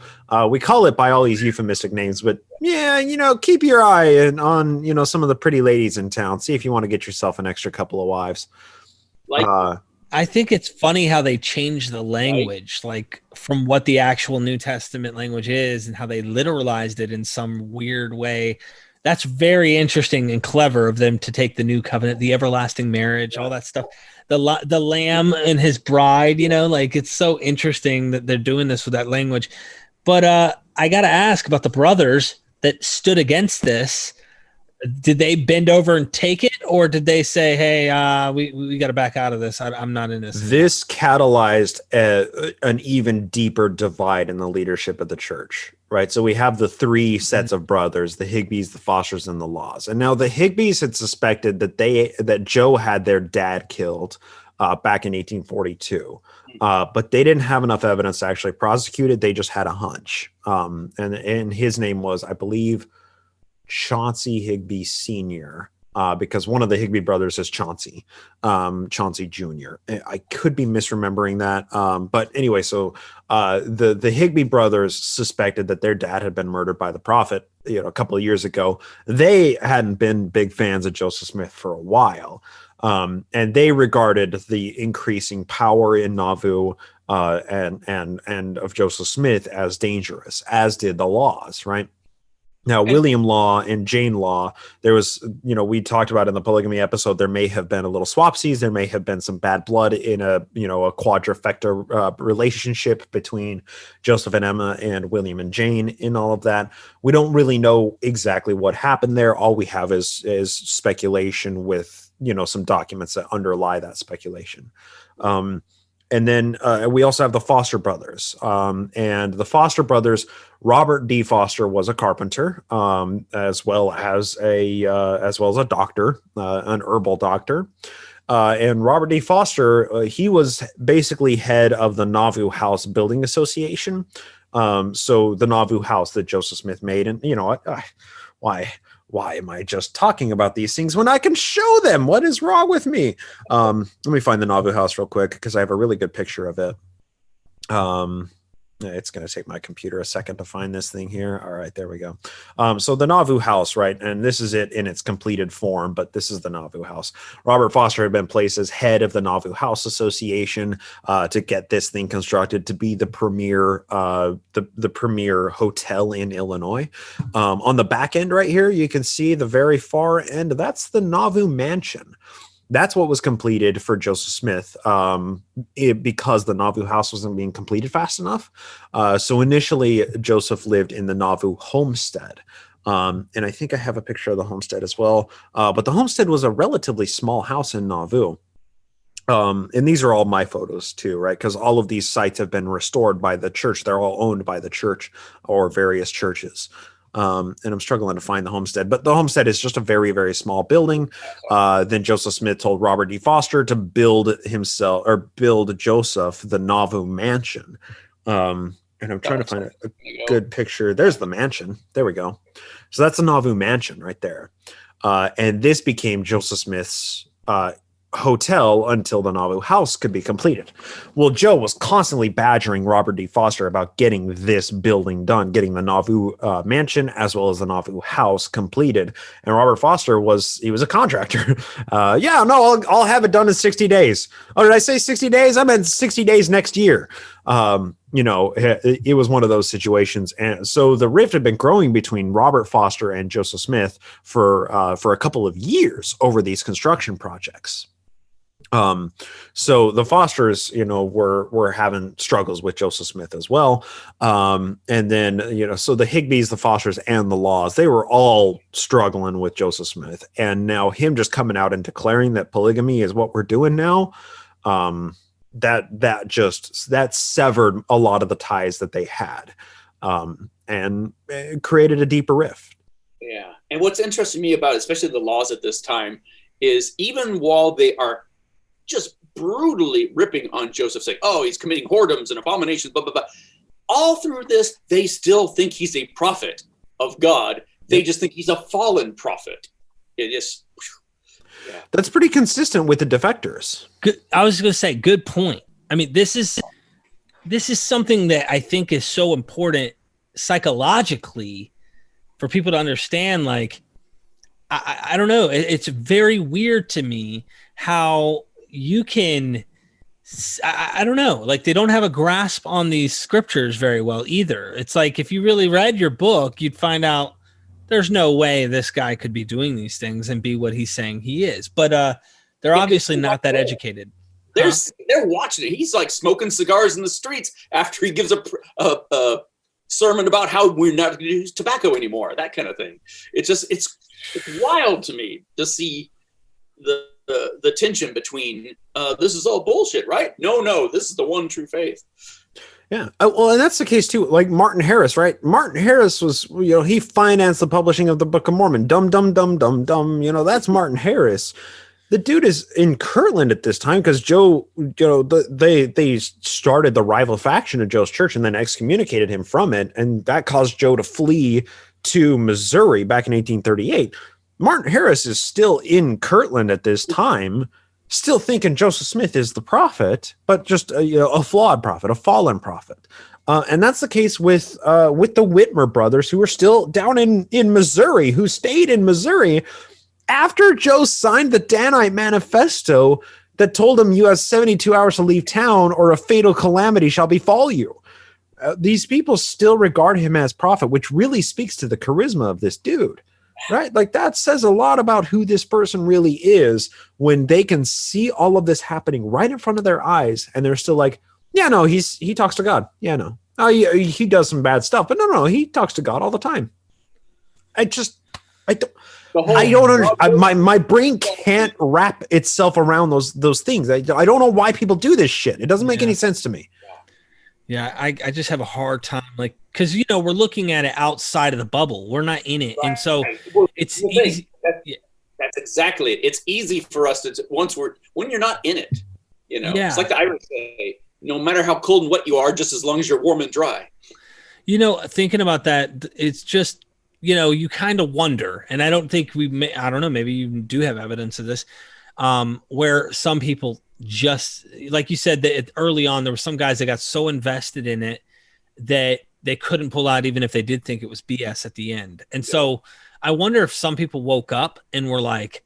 We call it by all these euphemistic names. But yeah, keep your eye on some of the pretty ladies in town. See if you want to get yourself an extra couple of wives. I think it's funny how they change the language, like from what the actual New Testament language is and how they literalized it in some weird way. That's very interesting and clever of them to take the new covenant, the everlasting marriage, all that stuff. The lamb and his bride, it's so interesting that they're doing this with that language. But I got to ask about the brothers that stood against this. Did they bend over and take it, or did they say, "Hey, we got to back out of this. I'm not in this"? This catalyzed an even deeper divide in the leadership of the church, right? So we have the three sets of brothers: the Higbees, the Fosters, and the Laws. And now the Higbees had suspected that Joe had their dad killed back in 1842, but they didn't have enough evidence to actually prosecute it. They just had a hunch, and his name was, I believe, Chauncey Higbee Sr., because one of the Higbee brothers is Chauncey Jr. I could be misremembering that. But anyway, so the Higbee brothers suspected that their dad had been murdered by the prophet, a couple of years ago. They hadn't been big fans of Joseph Smith for a while. And they regarded the increasing power in Nauvoo and of Joseph Smith as dangerous, as did the Laws, right? Now, William Law and Jane Law, there was, we talked about in the polygamy episode, there may have been a little swapsies. There may have been some bad blood in a quadrifecta relationship between Joseph and Emma and William and Jane in all of that. We don't really know exactly what happened there. All we have is speculation with, some documents that underlie that speculation. And then we also have the Foster brothers, and the Foster brothers. Robert D. Foster was a carpenter, as well as a doctor, an herbal doctor. And Robert D. Foster, he was basically head of the Nauvoo House Building Association. So the Nauvoo House that Joseph Smith made, and why am I just talking about these things when I can show them? What is wrong with me? Let me find the Nauvoo House real quick because I have a really good picture of it. It's going to take my computer a second to find this thing here. All right, there we go. So the Nauvoo House, right? And this is it in its completed form, but this is the Nauvoo House. Robert Foster had been placed as head of the Nauvoo House Association to get this thing constructed to be the premier hotel in Illinois. On the back end right here, you can see the very far end. That's the Nauvoo Mansion. That's what was completed for Joseph Smith because the Nauvoo House wasn't being completed fast enough. So initially, Joseph lived in the Nauvoo homestead. And I think I have a picture of the homestead as well. But the homestead was a relatively small house in Nauvoo. And these are all my photos too, right? Because all of these sites have been restored by the church. They're all owned by the church or various churches. And I'm struggling to find the homestead, but the homestead is just a very, very small building. Then Joseph Smith told Robert D. Foster to build Joseph the Nauvoo Mansion. And I'm trying to find a good picture. There's the mansion. There we go. So that's the Nauvoo Mansion right there. And this became Joseph Smith's hotel until the Nauvoo house could be completed. Well, Joe was constantly badgering Robert D. Foster about getting this building done, getting the Nauvoo mansion as well as the Nauvoo house completed. And Robert Foster was a contractor. I'll have it done in 60 days. Oh, did I say 60 days? I meant 60 days next year. It was one of those situations. And so the rift had been growing between Robert Foster and Joseph Smith for a couple of years over these construction projects. So the Fosters, were having struggles with Joseph Smith as well. And then, so the Higbees, the Fosters, and the Laws, they were all struggling with Joseph Smith. And now him just coming out and declaring that polygamy is what we're doing now, that severed a lot of the ties that they had, and it created a deeper rift. Yeah. And what's interesting to me about, especially the Laws at this time, is even while they are just brutally ripping on Joseph, saying, oh, he's committing whoredoms and abominations, blah, blah, blah. All through this, they still think he's a prophet of God. They just think he's a fallen prophet. It is. Yeah. That's pretty consistent with the defectors. Good. I was going to say, good point. I mean, this is something that I think is so important psychologically for people to understand. Like, I don't know. It's very weird to me how you can, I don't know, like they don't have a grasp on these scriptures very well either. It's like, if you really read your book, you'd find out there's no way this guy could be doing these things and be what he's saying he is. But they're obviously not that educated. They're watching it. He's like smoking cigars in the streets after he gives a sermon about how we're not going to use tobacco anymore, that kind of thing. It's wild to me to see the tension between this is all bullshit, right? No, this is the one true faith. Yeah. Well, and that's the case too. Like Martin Harris, right? Martin Harris was, he financed the publishing of the Book of Mormon. Dumb. That's Martin Harris. The dude is in Kirtland at this time because Joe, they started the rival faction of Joe's church and then excommunicated him from it. And that caused Joe to flee to Missouri back in 1838. Martin Harris is still in Kirtland at this time, still thinking Joseph Smith is the prophet, but just a flawed prophet, a fallen prophet. And that's the case with the Whitmer brothers, who are still down in Missouri, who stayed in Missouri after Joe signed the Danite Manifesto that told him you have 72 hours to leave town or a fatal calamity shall befall you. These people still regard him as prophet, which really speaks to the charisma of this dude. Right? Like that says a lot about who this person really is when they can see all of this happening right in front of their eyes. And they're still like, yeah, no, he talks to God. Yeah, no. Oh, he does some bad stuff, but no, he talks to God all the time. I don't understand. My brain can't wrap itself around those things. I don't know why people do this shit. It doesn't make any sense to me. Yeah, I just have a hard time, like, because we're looking at it outside of the bubble. We're not in it, and so it's easy. That's exactly it. It's easy for us to when you're not in it. It's like the Irish say, no matter how cold and wet you are, just as long as you're warm and dry. Thinking about that, it's just you kind of wonder, and I don't think I don't know, maybe you do have evidence of this, where some people, just like you said, that early on there were some guys that got so invested in it that they couldn't pull out even if they did think it was BS at the end. And so I wonder if some people woke up and were like,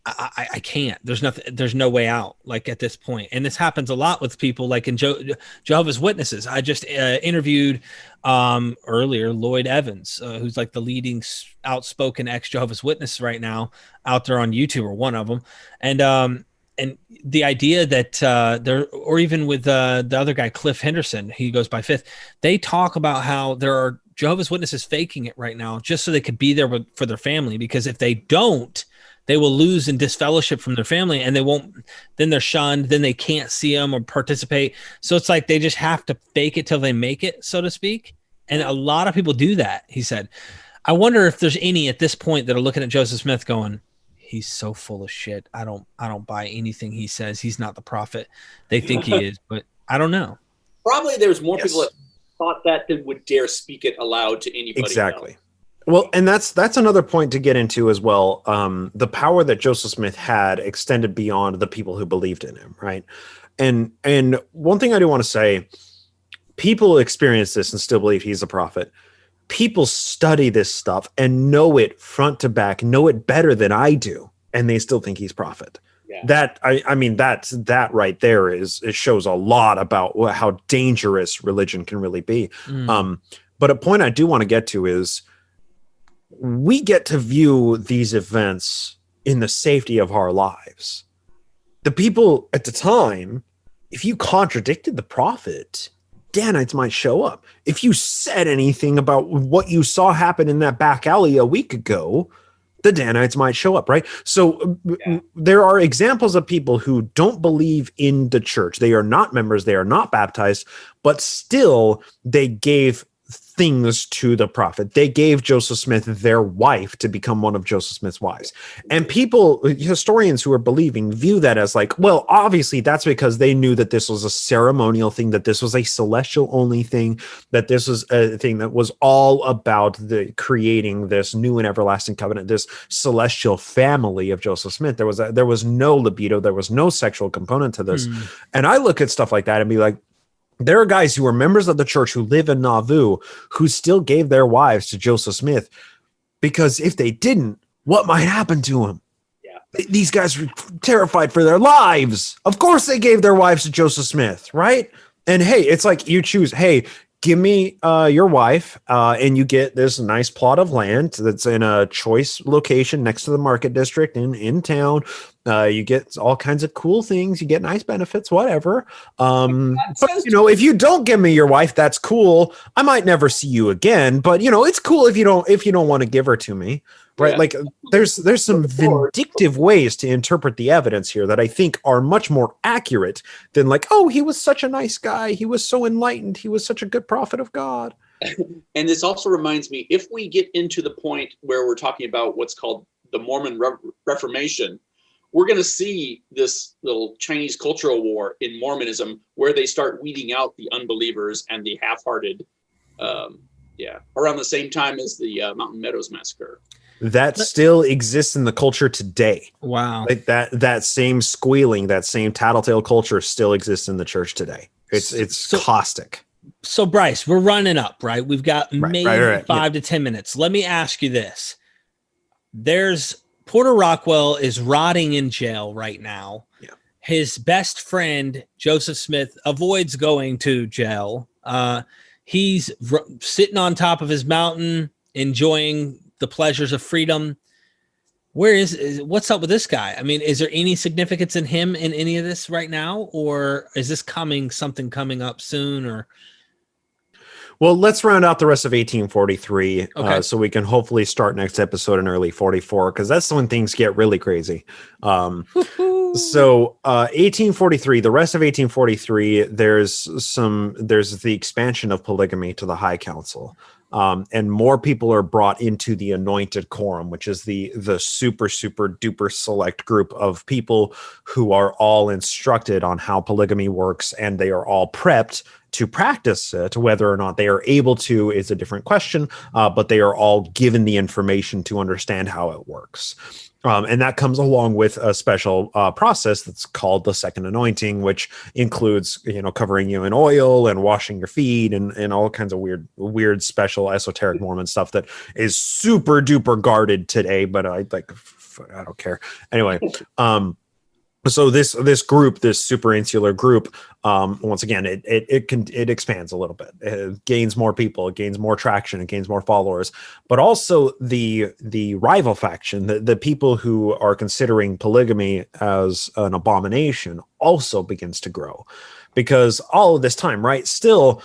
I can't, there's no way out, like at this point. And this happens a lot with people like in Jehovah's Witnesses. I just interviewed earlier Lloyd Evans, who's like the leading outspoken ex-Jehovah's Witness right now out there on YouTube, or one of them. And the idea that or even with the other guy, Cliff Henderson, he goes by Fifth, they talk about how there are Jehovah's Witnesses faking it right now just so they could be there for their family, because if they don't, they will lose and disfellowship from their family, and then they're shunned, then they can't see them or participate. So it's like they just have to fake it till they make it, so to speak. And a lot of people do that, he said. I wonder if there's any at this point that are looking at Joseph Smith going, he's so full of shit. I don't buy anything he says. He's not the prophet. They think he is, but I don't know. Probably there's more people that thought that than would dare speak it aloud to anybody. Exactly. else. Well, and that's another point to get into as well. The power that Joseph Smith had extended beyond the people who believed in him, right? And one thing I do want to say, people experience this and still believe he's a prophet. People study this stuff and know it front to back, know it better than I do, and they still think he's prophet. Yeah. That right there it shows a lot about how dangerous religion can really be. But a point I do want to get to is we get to view these events in the safety of our lives. The people at the time, if you contradicted the prophet, Danites might show up. If you said anything about what you saw happen in that back alley a week ago, the Danites might show up, right? So there are examples of people who don't believe in the church. They are not members. They are not baptized, but still they gave things to the prophet. They gave Joseph Smith their wife to become one of Joseph Smith's wives. And people, historians who are believing, view that as like, well, obviously that's because they knew that this was a ceremonial thing, that this was a celestial only thing, that this was a thing that was all about the creating this new and everlasting covenant, this celestial family of Joseph Smith. There was no libido, there was no sexual component to this. And I look at stuff like that and be like, there are guys who are members of the church who live in Nauvoo who still gave their wives to Joseph Smith, because if they didn't, what might happen to him? Yeah. These guys were terrified for their lives. Of course they gave their wives to Joseph Smith, right? And hey, it's like you choose, hey, give me your wife and you get this nice plot of land that's in a choice location next to the market district in town. You get all kinds of cool things. You get nice benefits, whatever. But, if you don't give me your wife, that's cool. I might never see you again, but it's cool if you don't want to give her to me. Right. Yeah. Like there's some vindictive ways to interpret the evidence here that I think are much more accurate than like, oh, he was such a nice guy. He was so enlightened. He was such a good prophet of God. And this also reminds me, if we get into the point where we're talking about what's called the Mormon Reformation, we're going to see this little Chinese cultural war in Mormonism where they start weeding out the unbelievers and the half-hearted, around the same time as the Mountain Meadows Massacre. That still exists in the culture today. Wow. Like that same squealing, that same tattletale culture still exists in the church today. It's caustic. So Bryce, we're running up, right? We've got maybe 5 to 10 minutes. Let me ask you this. Porter Rockwell is rotting in jail right now. Yeah. His best friend, Joseph Smith, avoids going to jail. He's sitting on top of his mountain, enjoying the pleasures of freedom. What's up with this guy? I mean, is there any significance in him in any of this right now? Or is this something coming up soon? Or well, let's round out the rest of 1843 okay. So we can hopefully start next episode in early 44, because that's when things get really crazy. So 1843, the rest of 1843, there's the expansion of polygamy to the High Council. And more people are brought into the anointed quorum, which is the super, super duper select group of people who are all instructed on how polygamy works, and they are all prepped to practice it. Whether or not they are able to is a different question, but they are all given the information to understand how it works. And that comes along with a special process that's called the second anointing, which includes, covering you in oil and washing your feet and all kinds of weird, special esoteric Mormon stuff that is super duper guarded today. But I don't care. Anyway, so this group, this super insular group, once again, it expands a little bit. It gains more people, it gains more traction, it gains more followers. But also the rival faction, the people who are considering polygamy as an abomination, also begins to grow, because all of this time, right? Still,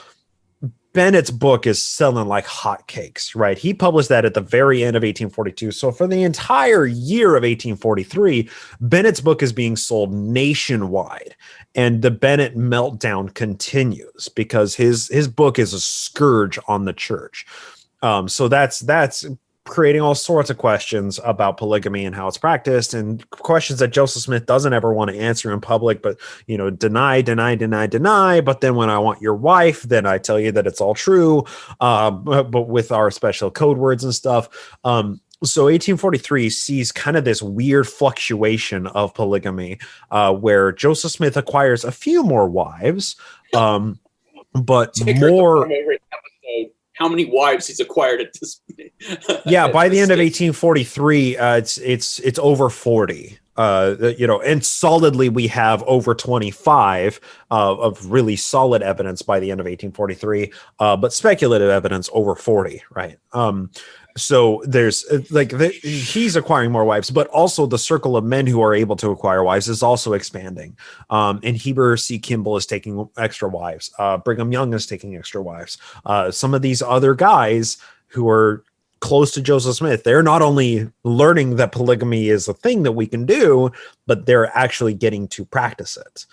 Bennett's book is selling like hotcakes, right? He published that at the very end of 1842. So for the entire year of 1843, Bennett's book is being sold nationwide. And the Bennett meltdown continues because his book is a scourge on the church. So that's creating all sorts of questions about polygamy and how it's practiced, and questions that Joseph Smith doesn't ever want to answer in public, but deny. But then when I want your wife, then I tell you that it's all true, but with our special code words and stuff. So 1843 sees kind of this weird fluctuation of polygamy, where Joseph Smith acquires a few more wives, but more. How many wives he's acquired at this point? Yeah, by the end of 1843, it's over 40. And solidly we have over 25 of really solid evidence by the end of 1843, but speculative evidence over 40, right? So there's he's acquiring more wives, but also the circle of men who are able to acquire wives is also expanding. And Heber C. Kimball is taking extra wives. Brigham Young is taking extra wives. Some of these other guys who are close to Joseph Smith, they're not only learning that polygamy is a thing that we can do, but they're actually getting to practice it.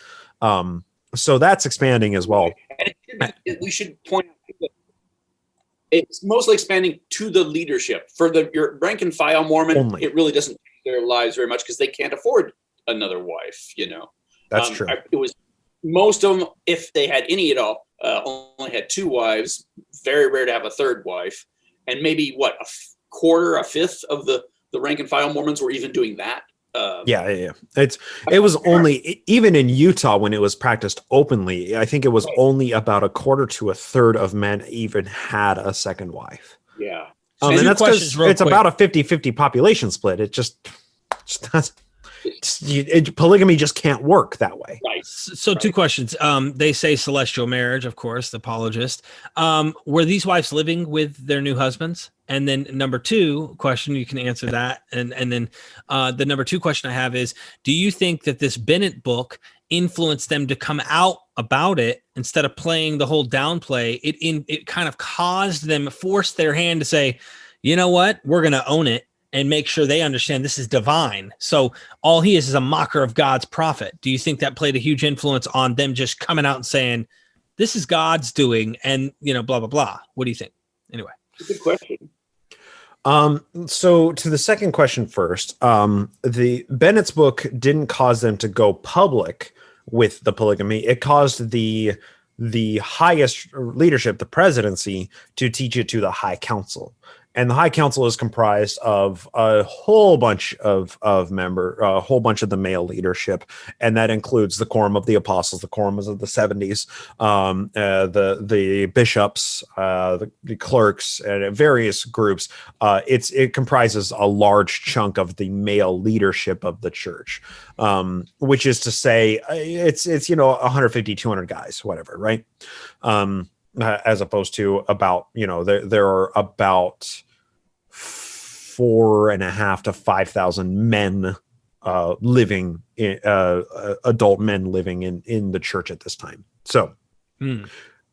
So that's expanding as well. And we should point out that it's mostly expanding to the leadership. For your rank and file Mormon, only. It really doesn't change their lives very much because they can't afford another wife. That's true. It was most of them, if they had any at all, only had 2 wives. Very rare to have a third wife. And maybe a fifth of the rank and file Mormons were even doing that. Yeah. It was only, even in Utah when it was practiced openly, I think it was only about a quarter to a third of men even had a second wife. Yeah. And that's because it's about a 50-50 population split. It just polygamy just can't work that way. Right. So 2 questions. They say celestial marriage, of course, the apologist. Were these wives living with their new husbands? And then number 2 question, you can answer that. And then the number 2 question I have is, do you think that this Bennett book influenced them to come out about it instead of playing the whole downplay? It kind of caused them, forced their hand to say, you know what, we're going to own it and make sure they understand this is divine. So all he is a mocker of God's prophet. Do you think that played a huge influence on them just coming out and saying, this is God's doing, and blah, blah, blah? What do you think? Anyway. Good question. So to the second question first, the Bennett's book didn't cause them to go public with the polygamy. It caused the highest leadership, the presidency, to teach it to the High Council. And the High Council is comprised of a whole bunch of a whole bunch of the male leadership, and that includes the Quorum of the Apostles, the Quorums of the 70s, the bishops, the clerks, and various groups. It comprises a large chunk of the male leadership of the church, which is to say, it's 150, 200 guys, whatever, right? As opposed to about there are about 4,500 to 5,000 men living in adult men living in the church at this time. So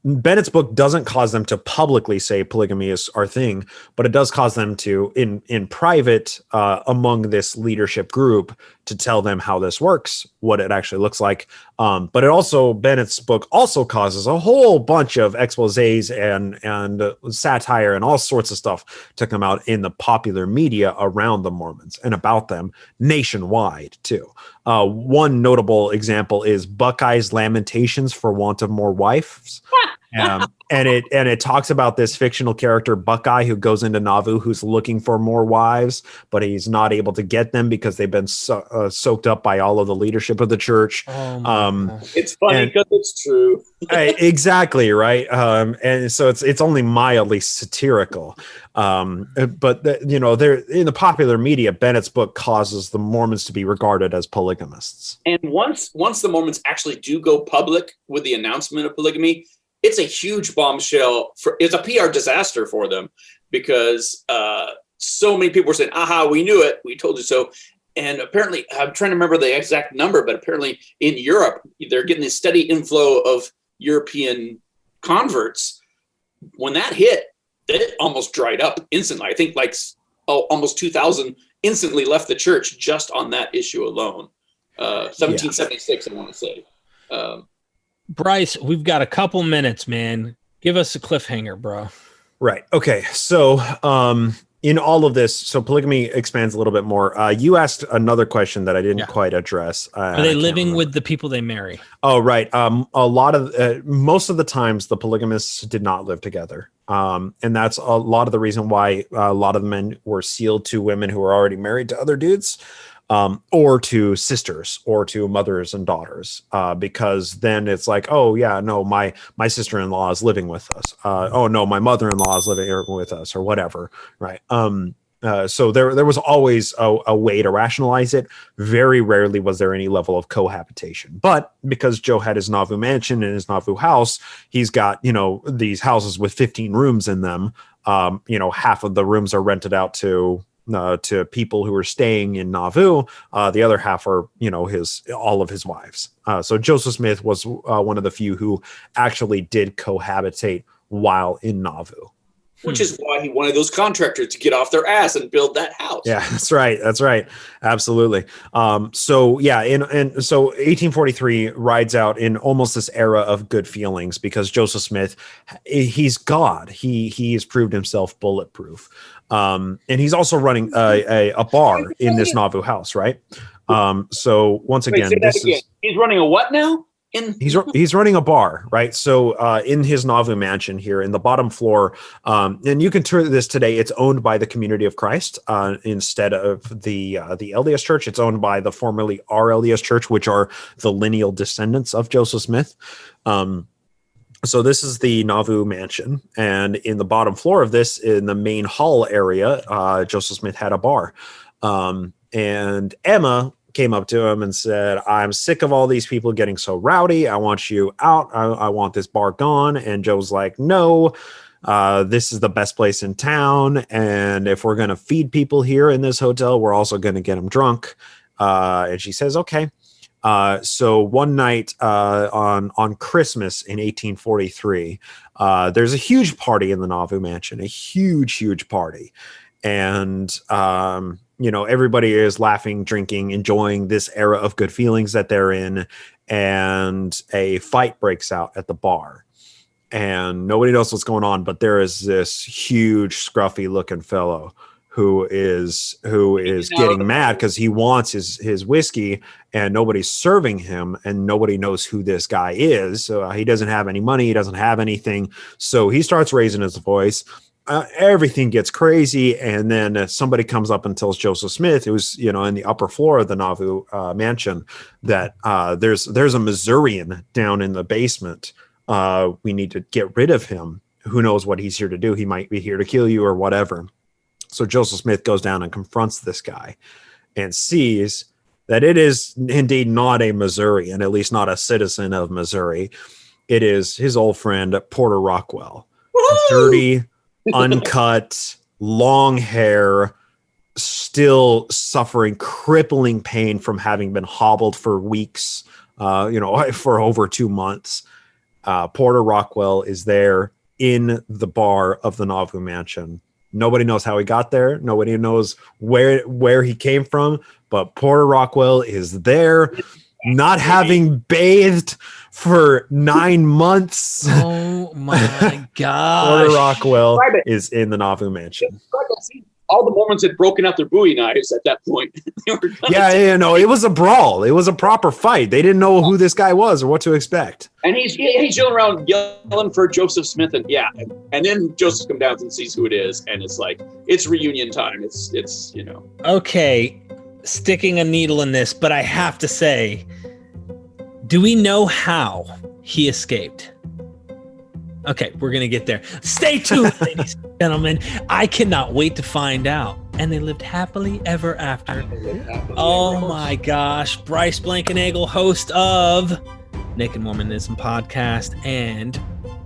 Bennett's book doesn't cause them to publicly say polygamy is our thing, but it does cause them to, in private, among this leadership group, to tell them how this works, what it actually looks like. But Bennett's book also causes a whole bunch of exposés and satire and all sorts of stuff to come out in the popular media around the Mormons and about them nationwide too. One notable example is Buckeye's Lamentations for Want of More Wives. And it talks about this fictional character Buckeye who goes into Nauvoo, who's looking for more wives, but he's not able to get them because they've been soaked up by all of the leadership of the church. It's funny because it's true. Exactly, right. And so it's only mildly satirical. But they're in the popular media, Bennett's book causes the Mormons to be regarded as polygamists. And once the Mormons actually do go public with the announcement of polygamy, it's a huge bombshell. It's a PR disaster for them because so many people were saying, aha, we knew it. We told you so. And apparently, I'm trying to remember the exact number, but apparently in Europe, they're getting this steady inflow of European converts. When that hit, it almost dried up instantly. I think almost 2,000 instantly left the church just on that issue alone. 1776, I want to say. Bryce, we've got a couple minutes, man. Give us a cliffhanger, bro. Right. Okay. So in all of this, so polygamy expands a little bit more. You asked another question that I didn't quite address. Are they living with the people they marry? Oh, right. Most of the times the polygamists did not live together. And that's a lot of the reason why a lot of the men were sealed to women who were already married to other dudes, or to sisters or to mothers and daughters, because then it's like, oh yeah, no, my sister-in-law is living with us. Oh no, my mother-in-law is living here with us, or whatever. Right. So there was always a way to rationalize it. Very rarely was there any level of cohabitation. But because Joe had his Nauvoo mansion and his Nauvoo house, he's got, these houses with 15 rooms in them. Half of the rooms are rented out to people who are staying in Nauvoo. The other half are, all of his wives. So Joseph Smith was one of the few who actually did cohabitate while in Nauvoo. Which is why he wanted those contractors to get off their ass and build that house. Yeah, that's right. Absolutely. So 1843 rides out in almost this era of good feelings because Joseph Smith, he's God. He has proved himself bulletproof. And he's also running a bar in this Nauvoo house, right? So once again, he's running a what now? He's running a bar, right? So in his Nauvoo mansion here in the bottom floor, and you can tour this today. It's owned by the Community of Christ instead of the LDS Church. It's owned by the formerly RLDS Church, which are the lineal descendants of Joseph Smith. So this is the Nauvoo mansion, and in the bottom floor of this, in the main hall area, Joseph Smith had a bar, and Emma came up to him and said, I'm sick of all these people getting so rowdy. I want you out. I want this bar gone. And Joe's like, no, this is the best place in town. And if we're going to feed people here in this hotel, we're also going to get them drunk. And she says, okay. So one night on Christmas in 1843, there's a huge party in the Nauvoo mansion, a huge party. And, everybody is laughing, drinking, enjoying this era of good feelings that they're in. And a fight breaks out at the bar. And nobody knows what's going on, but there is this huge, scruffy looking fellow who is getting mad because he wants his whiskey and nobody's serving him and nobody knows who this guy is. So he doesn't have any money. He doesn't have anything. So he starts raising his voice. Everything gets crazy, and then somebody comes up and tells Joseph Smith, who's in the upper floor of the Nauvoo mansion, that there's a Missourian down in the basement. We need to get rid of him. Who knows what he's here to do? He might be here to kill you or whatever. So Joseph Smith goes down and confronts this guy, and sees that it is indeed not a Missourian, at least not a citizen of Missouri. It is his old friend Porter Rockwell, dirty, uncut, long hair, still suffering crippling pain from having been hobbled for weeks, for over 2 months. Porter Rockwell is there in the bar of the Nauvoo mansion. Nobody knows how he got there. Nobody knows where he came from, but Porter Rockwell is there, not having bathed for 9 months. Oh my God! Porter Rockwell is in the Nauvoo mansion. All the Mormons had broken out their Bowie knives at that point. It was a brawl. It was a proper fight. They didn't know who this guy was or what to expect. And he's yelling around, yelling for Joseph Smith, and then Joseph comes down and sees who it is, and it's like it's reunion time. It's. Okay, sticking a needle in this, but I have to say, do we know how he escaped? Okay, we're going to get there. Stay tuned, ladies and gentlemen. I cannot wait to find out. And they lived happily ever after. Oh my gosh. Bryce Blankenagle, host of Naked Mormonism podcast, and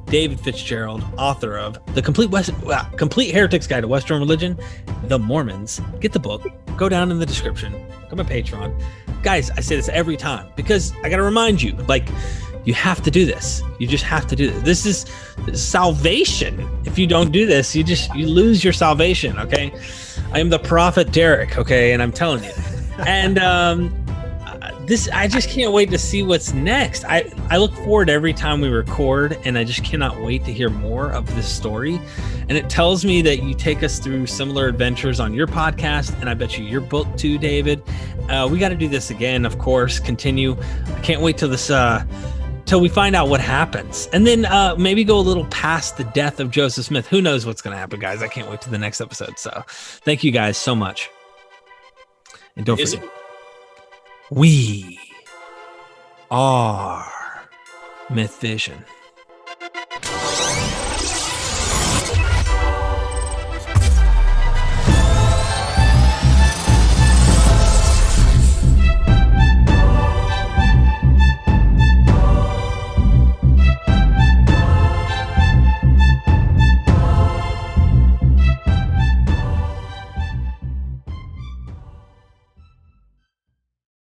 David Fitzgerald, author of The Complete Heretic's Guide to Western Religion, The Mormons. Get the book. Go down in the description. Come on Patreon. Guys, I say this every time because I got to remind you, you have to do this. You just have to do this. This is salvation. If you don't do this, you lose your salvation. Okay. I am the prophet Derek. Okay. And I'm telling you. And I just can't wait to see what's next. I look forward every time we record, and I just cannot wait to hear more of this story. And it tells me that you take us through similar adventures on your podcast, and I bet you your book too, David. We got to do this again, of course. Continue. I can't wait till this till we find out what happens, and then maybe go a little past the death of Joseph Smith. Who knows what's going to happen, guys? I can't wait to the next episode. So, thank you guys so much, and don't forget. We are Myth Vision.